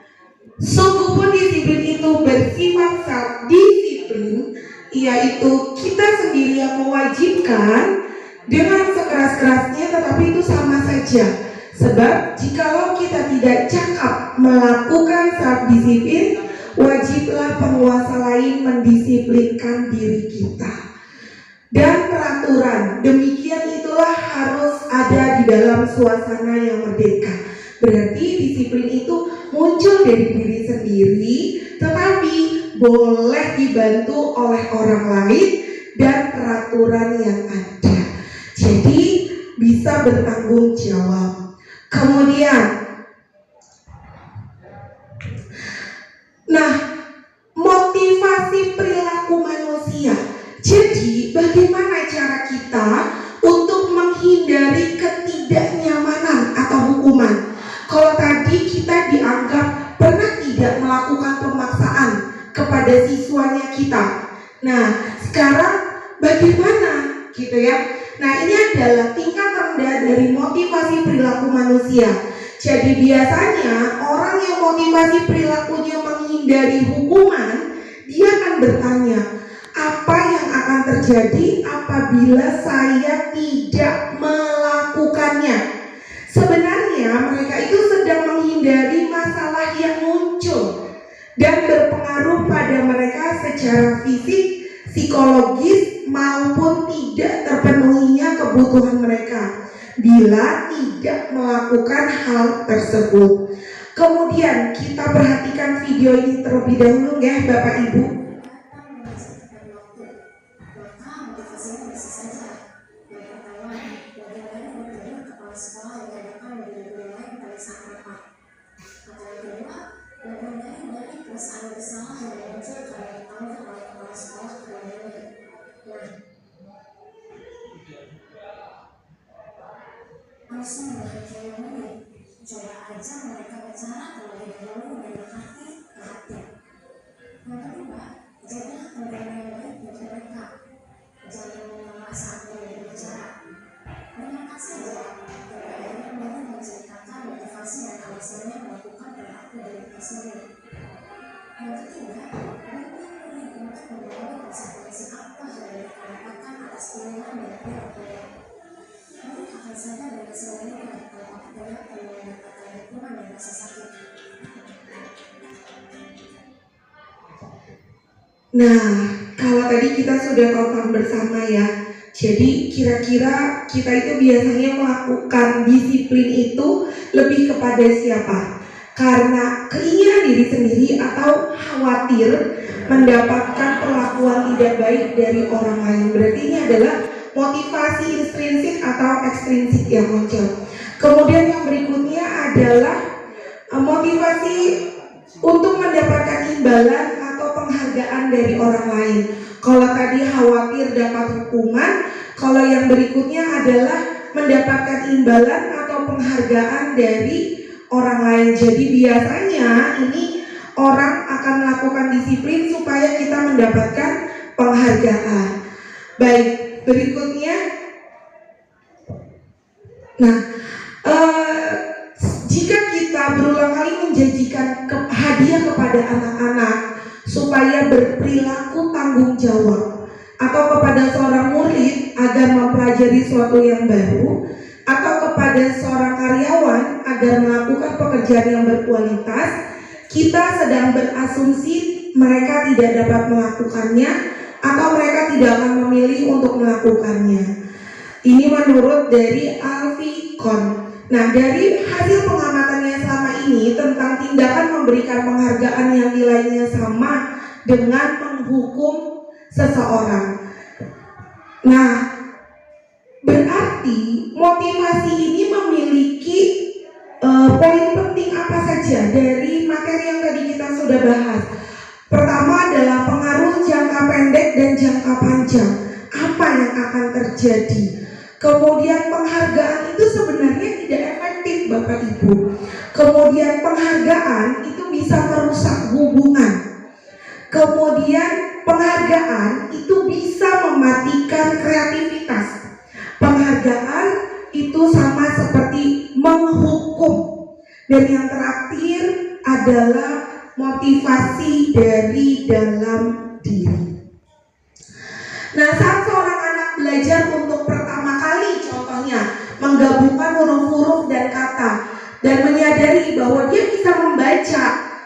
Sungguh pun disiplin itu bersifat self-disiplin, yaitu kita sendiri yang mewajibkan dengan sekeras-kerasnya, tetapi itu sama saja. Sebab jikalau kita tidak cakap melakukan self-disiplin, wajiblah penguasa lain mendisiplinkan diri kita. Dan peraturan demikian itulah harus ada di dalam suasana yang merdeka. Berarti disiplin itu muncul dari diri sendiri, tetapi boleh dibantu oleh orang lain dan peraturan yang ada. Jadi bisa bertanggung jawab. Kemudian, nah, motivasi perilaku manusia. Jadi, bagaimana cara kita untuk menghindari ketidaknyamanan atau hukuman? Kalau tadi kita dianggap pernah tidak melakukan pemaksaan kepada siswanya kita. Nah, sekarang bagaimana gitu ya? Nah, ini adalah tingkat rendah dari motivasi perilaku manusia. Jadi biasanya orang yang motivasi perilakunya menghindari hukuman dia akan bertanya, apa yang akan terjadi apabila saya tidak melakukannya? Sebenarnya mereka itu sedang menghindari masalah yang muncul dan berpengaruh pada mereka secara fisik, psikologis, maupun tidak terpenuhinya kebutuhan mereka bila tidak melakukan hal tersebut. Kemudian kita perhatikan video ini terlebih dahulu ya Bapak Ibu. Coba aja mereka bicara terlebih dahulu mendekati perhatian. Yang kedua, jadilah pendengar yang baik bagi mereka. Jangan menolak saat mereka berbicara. Dengarkan saja, kemudian mereka menceritakan motivasi dan alasannya melakukan perilaku dari mereka sendiri. Yang ketiga, mereka perlu untuk membawa konsekuensi apa yang mereka dapatkan atas pilihan dan perilakunya. Mereka akan sadar dengan sendirinya kalau apabila perlu mendapatkan hukuman dan rasa sakit. Nah, kalau tadi kita sudah tonton bersama ya. Jadi kira-kira kita itu biasanya melakukan disiplin itu lebih kepada siapa? Karena keinginan diri sendiri atau khawatir mendapatkan perlakuan tidak baik dari orang lain. Berarti ini adalah motivasi intrinsik atau ekstrinsik yang muncul. Kemudian yang berikutnya adalah motivasi untuk mendapatkan imbalan atau penghargaan dari orang lain. Kalau tadi khawatir dapat hukuman, kalau yang berikutnya adalah mendapatkan imbalan atau penghargaan dari orang lain. Jadi biasanya ini orang akan melakukan disiplin supaya kita mendapatkan penghargaan. Baik, berikutnya. Nah, jika kita berulang kali menjanjikan hadiah kepada anak-anak supaya berperilaku tanggung jawab, atau kepada seorang murid agar mempelajari sesuatu yang baru, atau kepada seorang karyawan agar melakukan pekerjaan yang berkualitas, kita sedang berasumsi mereka tidak dapat melakukannya atau mereka tidak akan memilih untuk melakukannya. Ini menurut dari Alfie Kohn. Nah, dari hasil pengamatannya selama ini tentang tindakan memberikan penghargaan yang nilainya sama dengan menghukum seseorang. Nah, berarti motivasi ini memiliki poin penting apa saja dari materi yang tadi kita sudah bahas. Pertama adalah pengaruh jangka pendek dan jangka panjang. Apa yang akan terjadi? Kemudian penghargaan itu sebenarnya tidak efektif Bapak Ibu. Kemudian penghargaan itu bisa merusak hubungan. Kemudian penghargaan itu bisa mematikan kreativitas. Penghargaan itu sama seperti menghukum. Dan yang terakhir adalah motivasi dari dalam diri. Nah, saat seorang anak belajar untuk pertama kali contohnya menggabungkan huruf-huruf dan kata dan menyadari bahwa dia bisa membaca,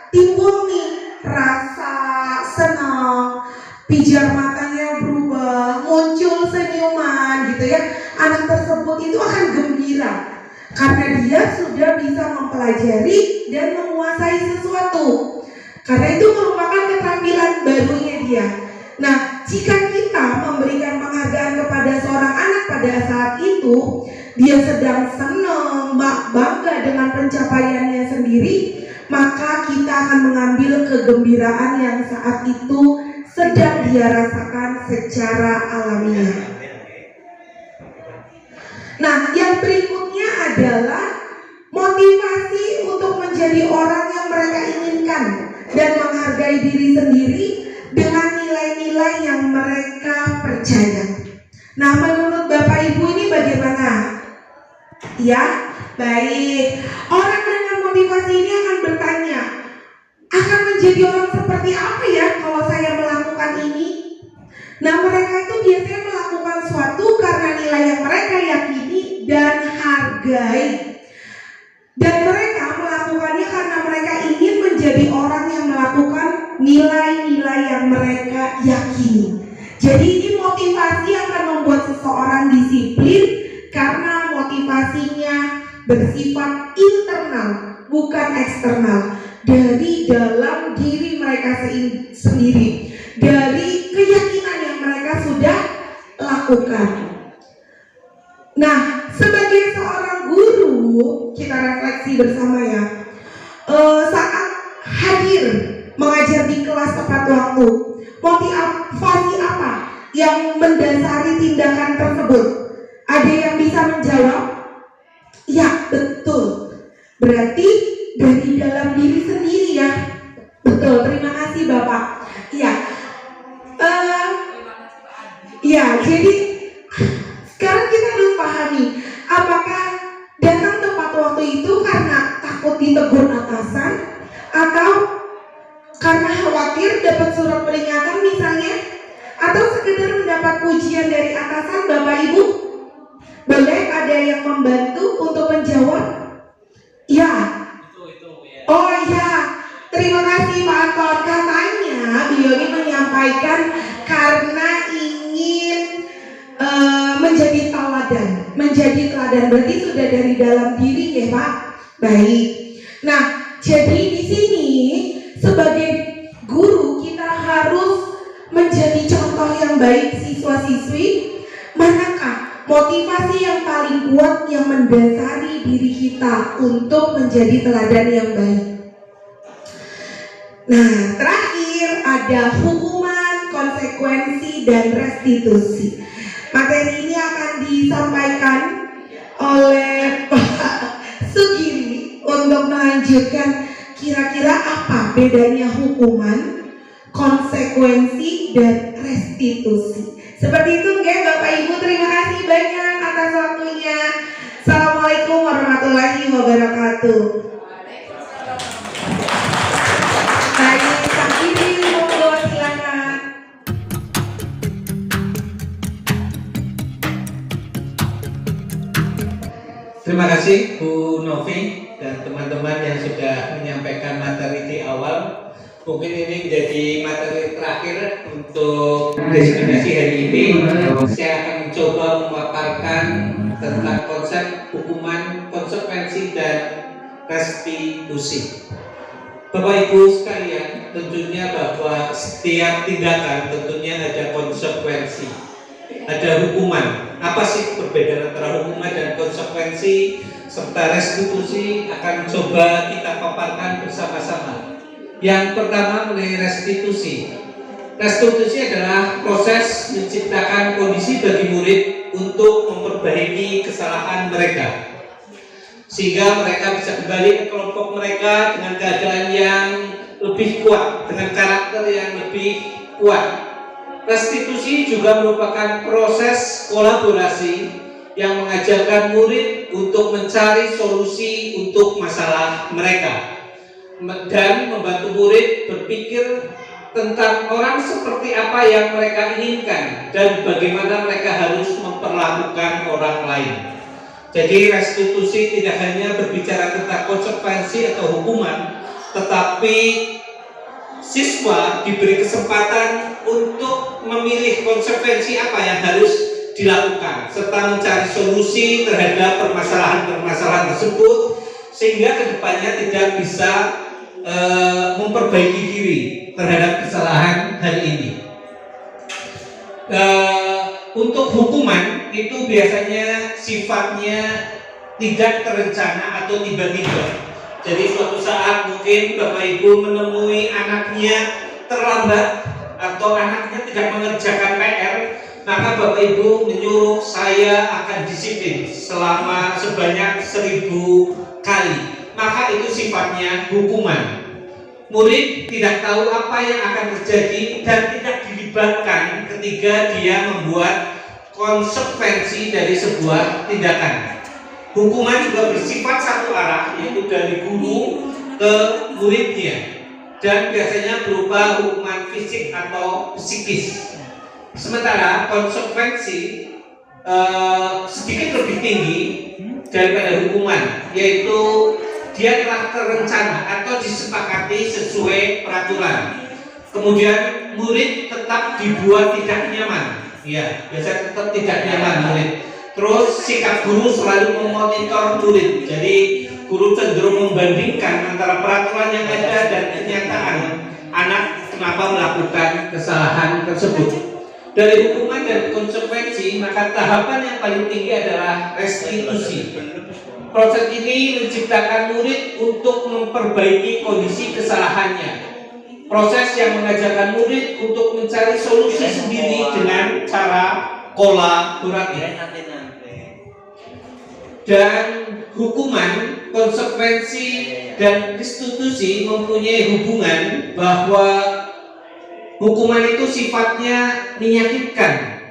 timbul nih rasa senang, pijar matanya berubah, muncul senyuman gitu ya. Anak tersebut itu akan gembira karena dia sudah bisa mempelajari dan menguasai sesuatu. Karena itu merupakan keterampilan barunya dia. Nah, jika kita memberikan penghargaan kepada seorang anak pada saat itu, dia sedang senang, bangga dengan pencapaiannya sendiri, maka kita akan mengambil kegembiraan yang saat itu sedang dia rasakan secara alamiah. Nah, yang berikutnya adalah motivasi untuk menjadi orang yang mereka inginkan dan menghargai diri sendiri dengan nilai-nilai yang mereka percaya. Nah, menurut Bapak Ibu ini bagaimana? Ya, baik. Orang dengan motivasi ini akan bertanya, akan menjadi orang seperti apa ya kalau saya melakukan ini? Nah, mereka itu biasanya melakukan suatu karena nilai yang mereka yakini dan hargai. Dan mereka melakukannya karena mereka ingin menjadi orang yang melakukan nilai-nilai yang mereka yakini. Jadi ini motivasi akan membuat seseorang disiplin karena motivasinya bersifat internal, bukan eksternal. Dari dalam diri mereka sendiri, dari keyakinan yang mereka sudah lakukan. Nah, sebagai seorang guru, kita refleksi bersama ya. Saat hadir mengajar di kelas tepat waktu, motivasi apa yang mendasari tindakan tersebut? Ada yang bisa menjawab? Ya, betul. Berarti dari dalam diri sendiri ya. Betul, terima kasih Bapak. Ya, ya, jadi sekarang kita harus pahami, apakah datang tepat waktu itu karena takut ditegur atasan, atau karena khawatir dapat surat peringatan misalnya, atau sekedar mendapat pujian dari atasan. Bapak Ibu, boleh ada yang membantu untuk menjawab? Ya. Oh ya, terima kasih Pak Anton. Katanya beliau ini menyampaikan karena ingin menjadi teladan, berarti sudah dari dalam diri ya Pak. Baik. Nah, jadi di sini sebagai guru kita harus menjadi contoh yang baik siswa-siswi. Manakah motivasi yang paling kuat yang mendasari diri kita untuk menjadi teladan yang baik? Nah, terakhir ada hukuman, konsekuensi, dan restitusi. Materi ini akan disampaikan oleh Pak Sugiri untuk melanjutkan kira-kira apa bedanya hukuman, konsekuensi, dan restitusi. Seperti itu nggih Bapak Ibu, terima kasih banyak atas waktunya. Assalamualaikum warahmatullahi wabarakatuh. Baik, Pak Giri, monggo silakan. Terima kasih Bu Novi dan teman-teman yang sudah menyampaikan materi di awal. Mungkin ini menjadi materi terakhir untuk diskriminasi hari ini. Saya akan mencoba memaparkan tentang konsep hukuman, konsekuensi, dan restitusi. Bapak Ibu sekalian, tentunya bahwa setiap tindakan tentunya ada konsekuensi, ada hukuman. Apa sih perbedaan antara hukuman dan konsekuensi serta restitusi akan coba kita paparkan bersama-sama. Yang pertama mengenai restitusi. Restitusi adalah proses menciptakan kondisi bagi murid untuk memperbaiki kesalahan mereka, sehingga mereka bisa kembali ke kelompok mereka dengan keadaan yang lebih kuat, dengan karakter yang lebih kuat. Restitusi juga merupakan proses kolaborasi yang mengajarkan murid untuk mencari solusi untuk masalah mereka dan membantu murid berpikir tentang orang seperti apa yang mereka inginkan dan bagaimana mereka harus memperlakukan orang lain. Jadi restitusi tidak hanya berbicara tentang konsekuensi atau hukuman, tetapi siswa diberi kesempatan untuk memilih konsekuensi apa yang harus dilakukan serta mencari solusi terhadap permasalahan-permasalahan tersebut sehingga kedepannya tidak bisa memperbaiki diri terhadap kesalahan hari ini. Untuk hukuman itu biasanya sifatnya tidak terencana atau tiba-tiba. Jadi suatu saat mungkin Bapak Ibu menemui anaknya terlambat atau anaknya tidak mengerjakan PR, maka Bapak Ibu menyuruh saya akan disiplin selama sebanyak 1000 kali. Maka itu sifatnya hukuman. Murid tidak tahu apa yang akan terjadi dan tidak dilibatkan ketika dia membuat konsekuensi dari sebuah tindakan. Hukuman juga bersifat satu arah, yaitu dari guru ke muridnya. dan biasanya berupa hukuman fisik atau psikis. Sementara konsekuensi sedikit lebih tinggi daripada hukuman, yaitu dia telah terencana atau disepakati sesuai peraturan. Kemudian murid tetap dibuat tidak nyaman, ya, biasanya tetap tidak nyaman murid. Terus sikap guru selalu memonitor murid. Jadi guru cenderung membandingkan antara peraturan yang ada dan kenyataan anak kenapa melakukan kesalahan tersebut. Dari hukuman dan konsekuensi, maka tahapan yang paling tinggi adalah restitusi. Proses ini menciptakan murid untuk memperbaiki kondisi kesalahannya. Proses yang mengajarkan murid untuk mencari solusi sendiri dengan cara kolaboratif. Dan hukuman, konsekuensi, dan restitusi mempunyai hubungan bahwa hukuman itu sifatnya menyakitkan.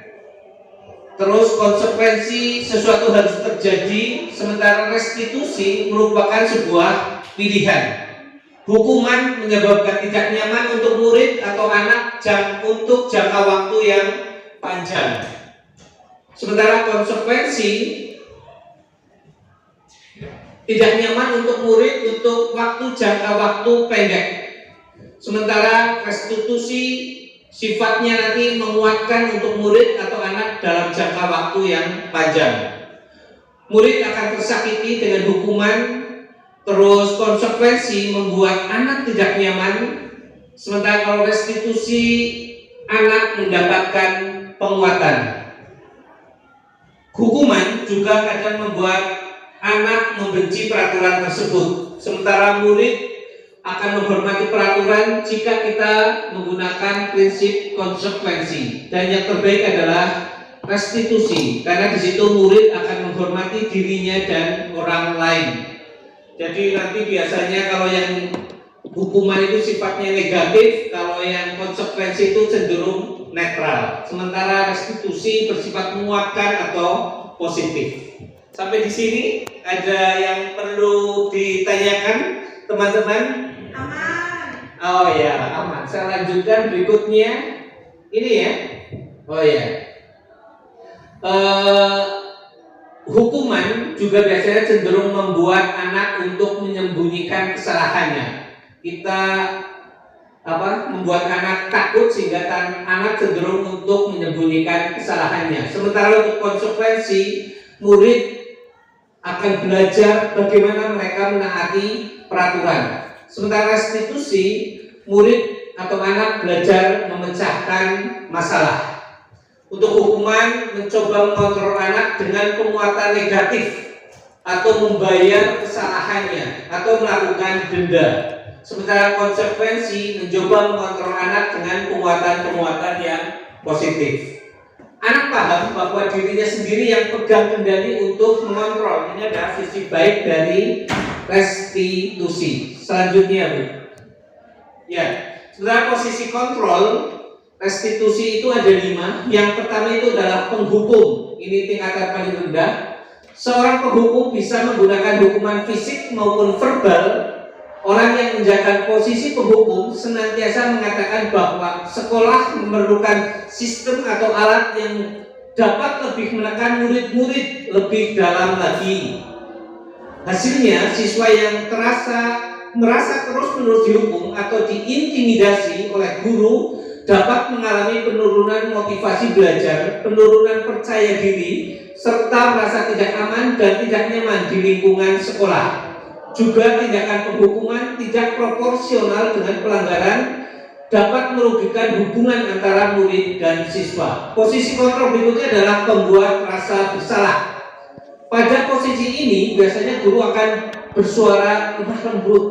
Terus konsekuensi sesuatu harus terjadi, sementara restitusi merupakan sebuah pilihan. Hukuman menyebabkan tidak nyaman untuk murid atau anak untuk jangka waktu yang panjang. Sementara konsekuensi tidak nyaman untuk murid untuk jangka waktu pendek. Sementara restitusi sifatnya nanti menguatkan untuk murid atau anak dalam jangka waktu yang panjang. Murid akan tersakiti dengan hukuman, terus konsekuensi membuat anak tidak nyaman. Sementara kalau restitusi, anak mendapatkan penguatan. Hukuman juga kadang membuat anak membenci peraturan tersebut. Sementara murid akan menghormati peraturan jika kita menggunakan prinsip konsekuensi. Dan yang terbaik adalah restitusi, karena di situ murid akan menghormati dirinya dan orang lain. Jadi nanti biasanya kalau yang hukuman itu sifatnya negatif, kalau yang konsekuensi itu cenderung netral. Sementara restitusi bersifat menguatkan atau positif. Sampai di sini ada yang perlu ditanyakan, teman-teman? Aman. Oh ya, aman. Saya lanjutkan berikutnya. Ini ya. Oh ya. Hukuman juga biasanya cenderung membuat anak untuk menyembunyikan kesalahannya. Kita membuat anak takut sehingga anak cenderung untuk menyembunyikan kesalahannya. Sementara untuk konsekuensi, murid akan belajar bagaimana mereka menaati peraturan. Sementara restitusi, murid atau anak belajar memecahkan masalah. Untuk hukuman, mencoba mengontrol anak dengan penguatan negatif atau membayar kesalahannya atau melakukan denda. Sementara konsekuensi, mencoba mengontrol anak dengan penguatan-penguatan yang positif. Anak paham bahwa dirinya sendiri yang pegang kendali untuk mengontrol. Ini adalah sisi baik dari restitusi. Selanjutnya, Bu. Ya, sebenarnya posisi kontrol restitusi itu ada 5. Yang pertama itu adalah penghukum. Ini tingkatan paling rendah. Seorang penghukum bisa menggunakan hukuman fisik maupun verbal. Orang yang menjaga posisi penghukum senantiasa mengatakan bahwa sekolah memerlukan sistem atau alat yang dapat lebih menekan murid-murid lebih dalam lagi. Hasilnya, siswa yang merasa terus-menerus dihukum atau diintimidasi oleh guru dapat mengalami penurunan motivasi belajar, penurunan percaya diri, serta merasa tidak aman dan tidak nyaman di lingkungan sekolah. Juga tindakan penghukuman tidak proporsional dengan pelanggaran dapat merugikan hubungan antara murid dan siswa. Posisi kontrol berikutnya adalah pembuat rasa bersalah. Pada posisi ini biasanya guru akan bersuara lemah lembut.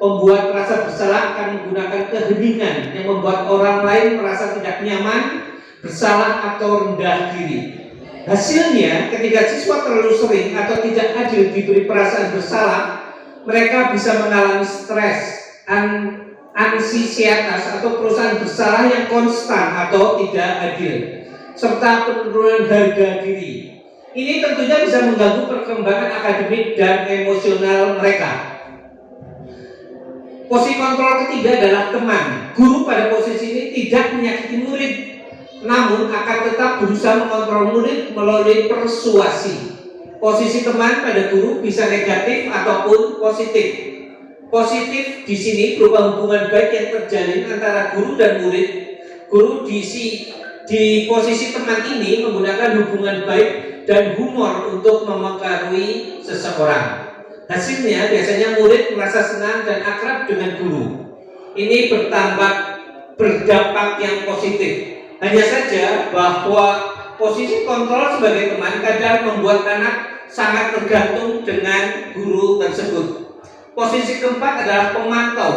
Pembuat rasa bersalah akan menggunakan keheningan yang membuat orang lain merasa tidak nyaman, bersalah atau rendah diri. Hasilnya, ketika siswa terlalu sering atau tidak adil diberi perasaan bersalah, mereka bisa mengalami stres, ansietas atau perasaan bersalah yang konstan atau tidak adil, serta penurunan harga diri. Ini tentunya bisa mengganggu perkembangan akademik dan emosional mereka. Posisi kontrol ketiga adalah teman. Guru pada posisi ini tidak menyakiti murid, namun akan tetap berusaha mengontrol murid melalui persuasi. Posisi teman pada guru bisa negatif ataupun positif. Positif di sini berupa hubungan baik yang terjalin antara guru dan murid. Guru di posisi teman ini menggunakan hubungan baik dan humor untuk mempengaruhi seseorang. Hasilnya biasanya murid merasa senang dan akrab dengan guru. Ini berdampak yang positif. Hanya saja bahwa posisi kontrol sebagai teman kadang membuat anak sangat tergantung dengan guru tersebut. Posisi keempat adalah pemantau.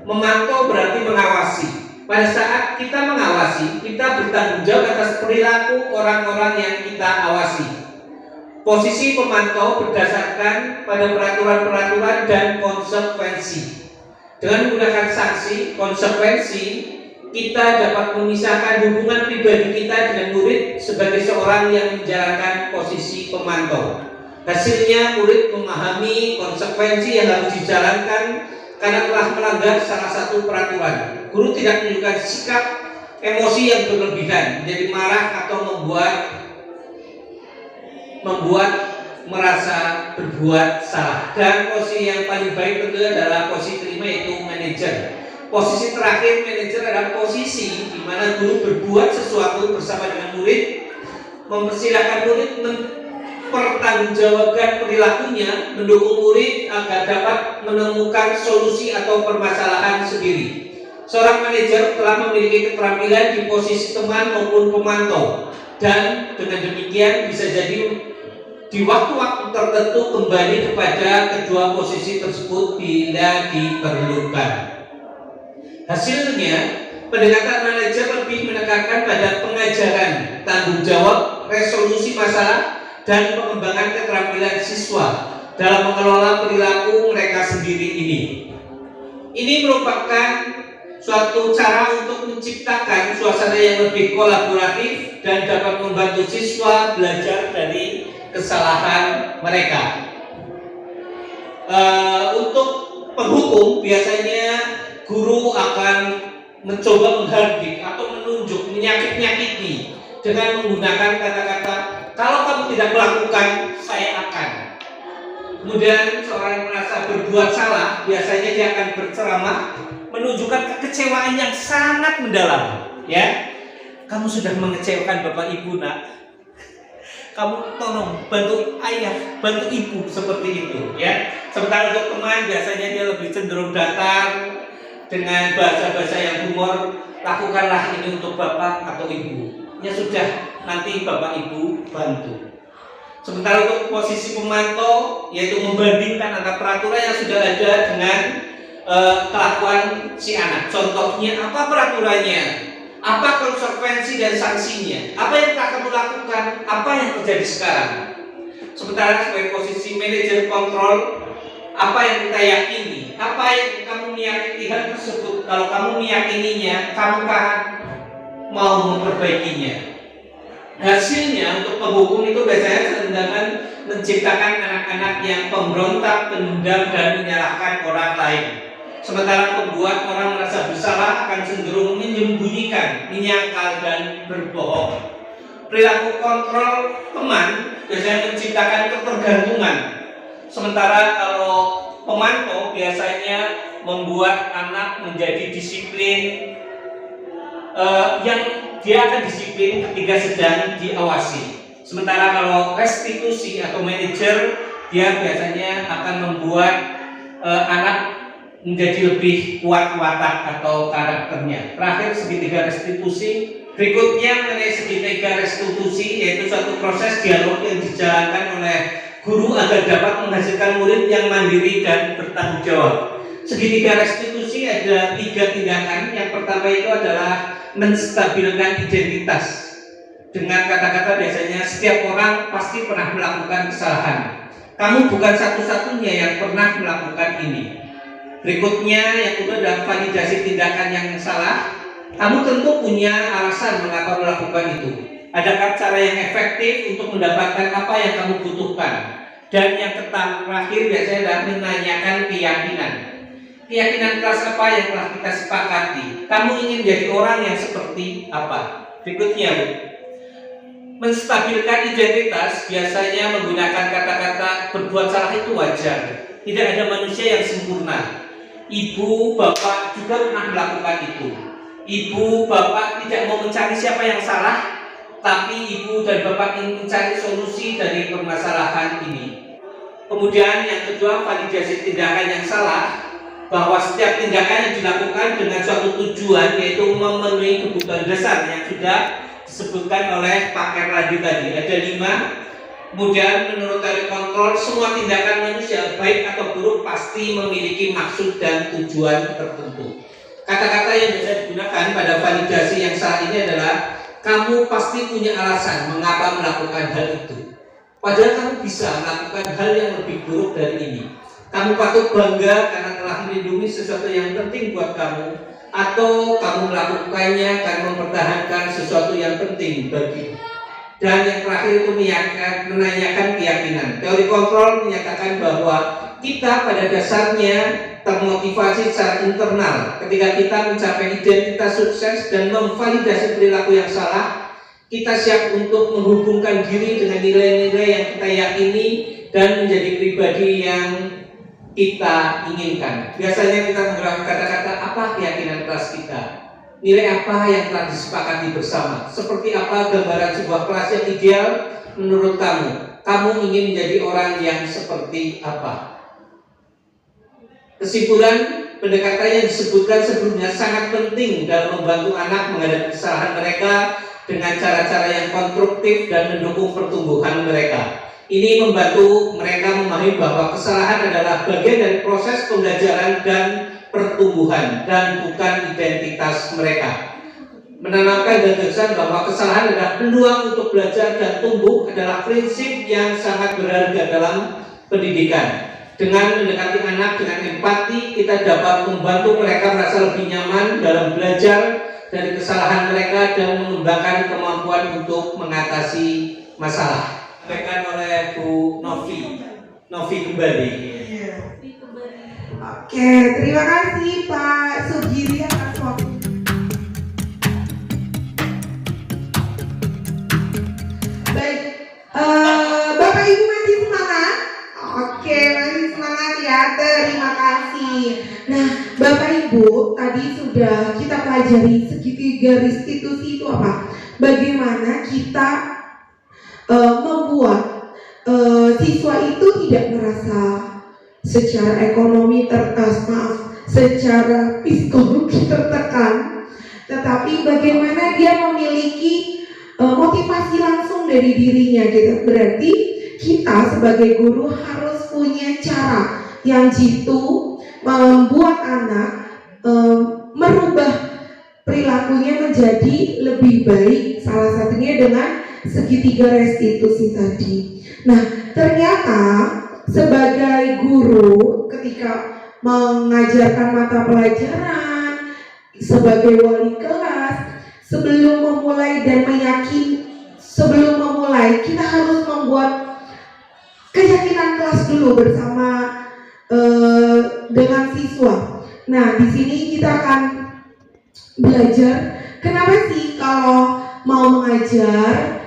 Memantau berarti mengawasi. Pada saat kita mengawasi, kita bertanggung jawab atas perilaku orang-orang yang kita awasi. Posisi pemantau berdasarkan pada peraturan-peraturan dan konsekuensi. Dengan menggunakan sanksi, konsekuensi, kita dapat memisahkan hubungan pribadi kita dengan murid sebagai seorang yang menjalankan posisi pemantau. Hasilnya murid memahami konsekuensi yang harus dijalankan karena telah melanggar salah satu peraturan. Guru tidak menunjukkan sikap emosi yang berlebihan, menjadi marah atau membuat merasa berbuat salah. Dan posisi yang paling baik tentu adalah posisi kelima, yaitu manajer. Posisi terakhir manajer adalah posisi di mana guru berbuat sesuatu bersama dengan murid, mempersilahkan murid mempertanggungjawabkan perilakunya, mendukung murid agar dapat menemukan solusi atau permasalahan sendiri. Seorang manajer telah memiliki keterampilan di posisi teman maupun pemantau, dan dengan demikian bisa jadi di waktu-waktu tertentu kembali kepada kedua posisi tersebut bila diperlukan. Hasilnya, pendekatan manajer lebih menekankan pada pengajaran, tanggung jawab, resolusi masalah, dan pengembangan keterampilan siswa dalam mengelola perilaku mereka sendiri ini. Ini merupakan suatu cara untuk menciptakan suasana yang lebih kolaboratif dan dapat membantu siswa belajar dari kesalahan mereka. Untuk penghukum, biasanya guru akan mencoba menghardik atau menunjuk, menyakiti dengan menggunakan kata-kata, kalau kamu tidak melakukan, saya akan. Kemudian seorang yang merasa berbuat salah, biasanya dia akan berceramah, menunjukkan kekecewaan yang sangat mendalam. Ya, kamu sudah mengecewakan bapak ibu, nak. Kamu tolong bantu ayah, bantu ibu, seperti itu. Ya. Sementara untuk teman, biasanya dia lebih cenderung datar dengan bahasa-bahasa yang humor. Lakukanlah ini untuk bapak atau ibu. Ya sudah, nanti bapak ibu bantu. Sementara untuk posisi pemantau, yaitu membandingkan antara peraturan yang sudah ada dengan kelakuan si anak. Contohnya, apa peraturannya, apa konsekuensi dan sanksinya, apa yang telah kamu lakukan, apa yang terjadi sekarang. Sementara sebagai posisi manajer kontrol, apa yang kita yakini, apa yang kamu meyakini hal tersebut. Kalau kamu meyakininya, kamu akan mau memperbaikinya. Hasilnya untuk penghukum itu biasanya sedangkan menciptakan anak-anak yang pemberontak, pendendam, dan menyalahkan orang lain. Sementara pembuat orang merasa bersalah akan cenderung menyembunyikan, menyangkal, dan berbohong. Perilaku kontrol teman biasanya menciptakan ketergantungan. Sementara kalau pemantau biasanya membuat anak menjadi disiplin, yang dia akan disiplin ketika sedang diawasi. Sementara kalau restitusi atau manajer, dia biasanya akan membuat anak menjadi lebih kuat watak atau karakternya. Terakhir, segitiga restitusi. Berikutnya mengenai segitiga restitusi, yaitu suatu proses dialog yang dijalankan oleh guru agar dapat menghasilkan murid yang mandiri dan bertanggung jawab. Segitiga restitusi ada 3 tindakan. Yang pertama itu adalah menstabilkan identitas. Dengan kata-kata biasanya setiap orang pasti pernah melakukan kesalahan. Kamu bukan satu-satunya yang pernah melakukan ini. Berikutnya yang kedua adalah validasi tindakan yang salah. Kamu tentu punya alasan mengapa melakukan itu. Adakah cara yang efektif untuk mendapatkan apa yang kamu butuhkan? Dan yang terakhir biasanya adalah menanyakan keyakinan. Keyakinan kelas apa yang telah kita sepakati? Kamu ingin jadi orang yang seperti apa? Berikutnya, Bu. Menstabilkan identitas biasanya menggunakan kata-kata berbuat salah itu wajar. Tidak ada manusia yang sempurna. Ibu, bapak juga pernah melakukan itu. Ibu, bapak tidak mau mencari siapa yang salah, tapi ibu dan bapak ingin mencari solusi dari permasalahan ini. Kemudian yang kedua, validasi tindakan yang salah, bahwa setiap tindakan yang dilakukan dengan suatu tujuan, yaitu memenuhi kebutuhan dasar yang sudah disebutkan oleh Pak Erlandi tadi. Ada 5. Kemudian menurut teori kontrol, semua tindakan manusia baik atau buruk pasti memiliki maksud dan tujuan tertentu. Kata-kata yang bisa digunakan pada validasi yang salah ini adalah kamu pasti punya alasan mengapa melakukan hal itu. Padahal kamu bisa melakukan hal yang lebih buruk dari ini. Kamu patut bangga karena telah melindungi sesuatu yang penting buat kamu, atau kamu melakukannya karena mempertahankan sesuatu yang penting bagimu. Dan yang terakhir itu menanyakan keyakinan. Teori kontrol menyatakan bahwa kita pada dasarnya termotivasi secara internal ketika kita mencapai identitas sukses dan memvalidasi perilaku yang salah. Kita siap untuk menghubungkan diri dengan nilai-nilai yang kita yakini dan menjadi pribadi yang kita inginkan. Biasanya kita menggunakan kata-kata apa keyakinan kelas kita, nilai apa yang telah disepakati bersama, seperti apa gambaran sebuah kelas yang ideal menurut kamu. Kamu ingin menjadi orang yang seperti apa? Kesimpulan, pendekatan yang disebutkan sebelumnya sangat penting dalam membantu anak menghadapi kesalahan mereka dengan cara-cara yang konstruktif dan mendukung pertumbuhan mereka. Ini membantu mereka memahami bahwa kesalahan adalah bagian dari proses pembelajaran dan pertumbuhan dan bukan identitas mereka. Menanamkan gagasan bahwa kesalahan adalah peluang untuk belajar dan tumbuh adalah prinsip yang sangat berharga dalam pendidikan. Dengan mendekati anak dengan empati, kita dapat membantu mereka merasa lebih nyaman dalam belajar dari kesalahan mereka dan mengembangkan kemampuan untuk mengatasi masalah. Disampaikan oleh Bu Novi kembali. Oke, terima kasih Pak Sugiri atas waktu. Baik, Bapak Ibu masih semangat? Oke, masih semangat ya, terima kasih. Nah, Bapak Ibu, tadi sudah kita pelajari segitiga restitusi itu apa? Bagaimana kita membuat siswa itu tidak merasa secara ekonomi secara psikologi tertekan, tetapi bagaimana dia memiliki motivasi langsung dari dirinya gitu. Berarti kita sebagai guru harus punya cara yang jitu membuat anak merubah perilakunya menjadi lebih baik, salah satunya dengan segitiga restitusi tadi. Nah, ternyata sebagai guru ketika mengajarkan mata pelajaran, sebagai wali kelas, sebelum memulai kita harus membuat keyakinan kelas dulu bersama dengan siswa. Nah, di sini kita akan belajar kenapa sih kalau mau mengajar,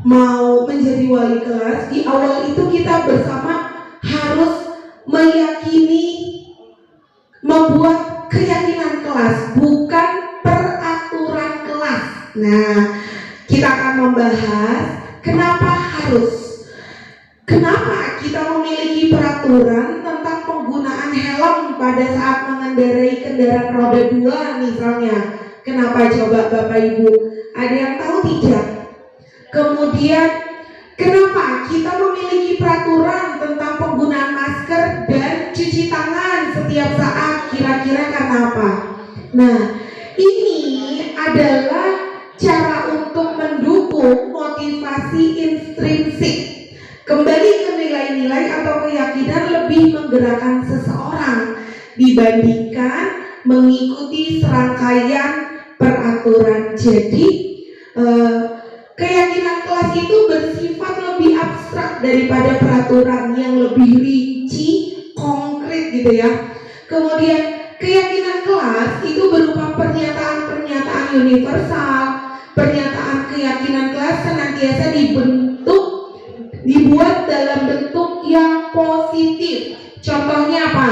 mau menjadi wali kelas, di awal itu kita bersama harus meyakini, membuat keyakinan kelas, bukan peraturan kelas. Nah, kita akan membahas kenapa kita memiliki peraturan tentang penggunaan helm pada saat mengendarai kendaraan roda 2 misalnya. Kenapa coba Bapak Ibu? Ada yang tahu tidak? Kemudian kenapa kita memiliki peraturan tentang penggunaan masker dan cuci tangan setiap saat? Kira-kira kenapa? Nah, ini adalah cara untuk mendukung motivasi intrinsik. Kembali ke nilai-nilai atau keyakinan lebih menggerakkan seseorang dibandingkan mengikuti serangkaian peraturan. Jadi keyakinan kelas itu bersifat lebih abstrak daripada peraturan yang lebih rinci, konkret gitu ya. Kemudian keyakinan kelas itu berupa pernyataan-pernyataan universal, pernyataan keyakinan kelas senantiasa dibuat dalam bentuk yang positif. Contohnya apa?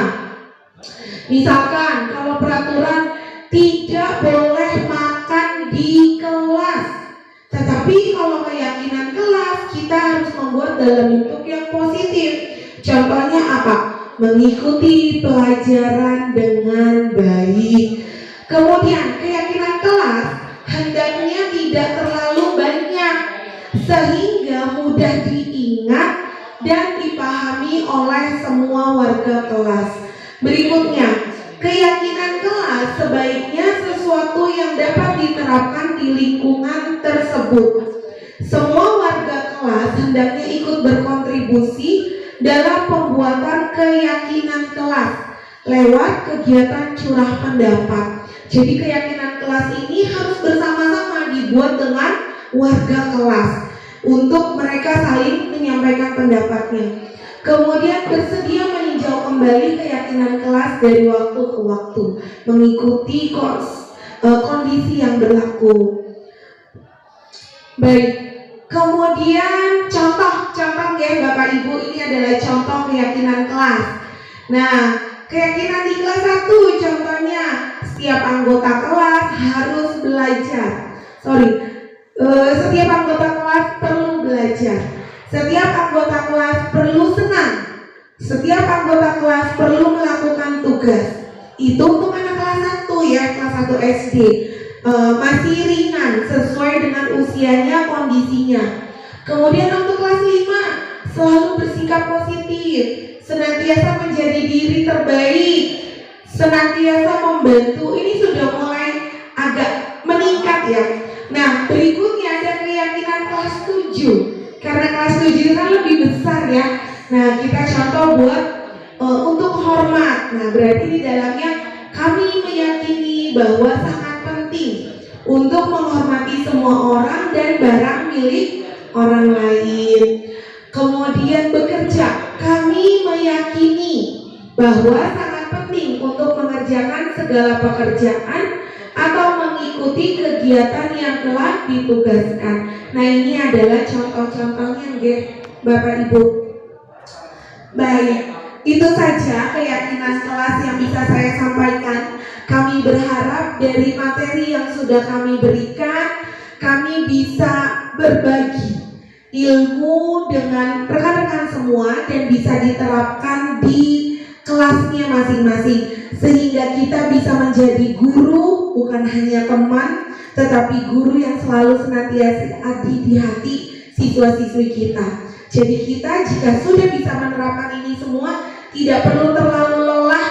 Misalkan kalau peraturan tidak boleh makan di kelas, tetapi kalau keyakinan kelas kita harus membuat dalam bentuk yang positif. Contohnya apa? Mengikuti pelajaran dengan baik. Kemudian keyakinan kelas hendaknya tidak terlalu banyak sehingga mudah diingat dan dipahami oleh semua warga kelas. Berikutnya, keyakinan kelas sebaiknya sesuatu yang dapat diterapkan di lingkungan tersebut. Semua warga kelas hendaknya ikut berkontribusi dalam pembuatan keyakinan kelas lewat kegiatan curah pendapat. Jadi keyakinan kelas ini harus bersama-sama dibuat dengan warga kelas untuk mereka saling menyampaikan pendapatnya. Kemudian bersedia meninjau kembali keyakinan kelas dari waktu ke waktu, mengikuti kondisi yang berlaku. Baik, kemudian contoh ya Bapak Ibu, ini adalah contoh keyakinan kelas. Nah, keyakinan di kelas 1 contohnya setiap anggota kelas harus belajar. Setiap anggota kelas perlu belajar. Setiap anggota kelas perlu senang. Setiap anggota kelas perlu melakukan tugas. Itu untuk anak kelas 1 ya, kelas 1 SD. Masih ringan sesuai dengan usianya, kondisinya. Kemudian untuk kelas 5 selalu bersikap positif, senantiasa menjadi diri terbaik, senantiasa membantu. Ini sudah mulai agak meningkat ya. Nah, berikutnya ada keyakinan kelas 7. Karena kelas 7 kan lebih besar ya. Nah, kita contoh buat untuk hormat. Nah, berarti di dalamnya kami meyakini bahwa sangat penting untuk menghormati semua orang dan barang milik orang lain. Kemudian bekerja. Kami meyakini bahwa sangat penting untuk mengerjakan segala pekerjaan atau mengikuti kegiatan yang telah ditugaskan. Nah, ini adalah contoh-contohnya nggih, Bapak Ibu. Baik, itu saja keyakinan kelas yang bisa saya sampaikan. Kami berharap dari materi yang sudah kami berikan, kami bisa berbagi ilmu dengan rekan-rekan semua dan bisa diterapkan di kelasnya masing-masing, sehingga kita bisa menjadi guru, bukan hanya teman, tetapi guru yang selalu senantiasa ada di hati siswa-siswi kita. Jadi kita jika sudah bisa menerapkan ini semua, tidak perlu terlalu lelah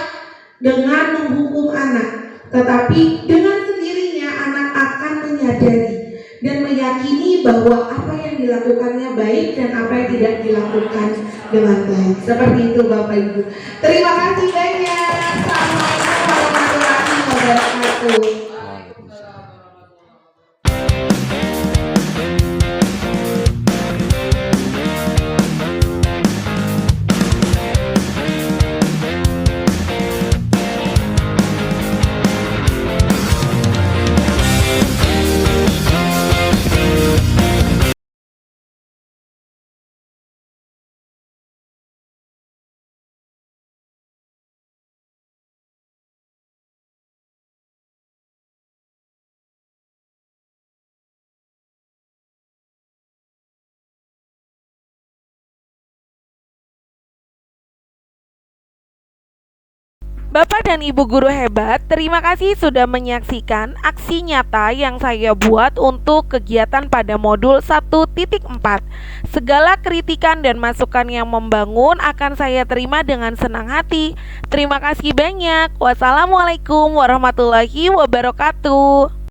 dengan menghukum anak, tetapi dengan sendirinya anak akan menyadari dan meyakini bahwa apa yang dilakukannya baik dan apa yang tidak dilakukan dengan baik. Seperti itu Bapak Ibu. Terima kasih banyak. Assalamualaikum warahmatullahi wabarakatuh. Bapak dan Ibu guru hebat, terima kasih sudah menyaksikan aksi nyata yang saya buat untuk kegiatan pada modul 1.4. Segala kritikan dan masukan yang membangun akan saya terima dengan senang hati. Terima kasih banyak. Wassalamualaikum warahmatullahi wabarakatuh.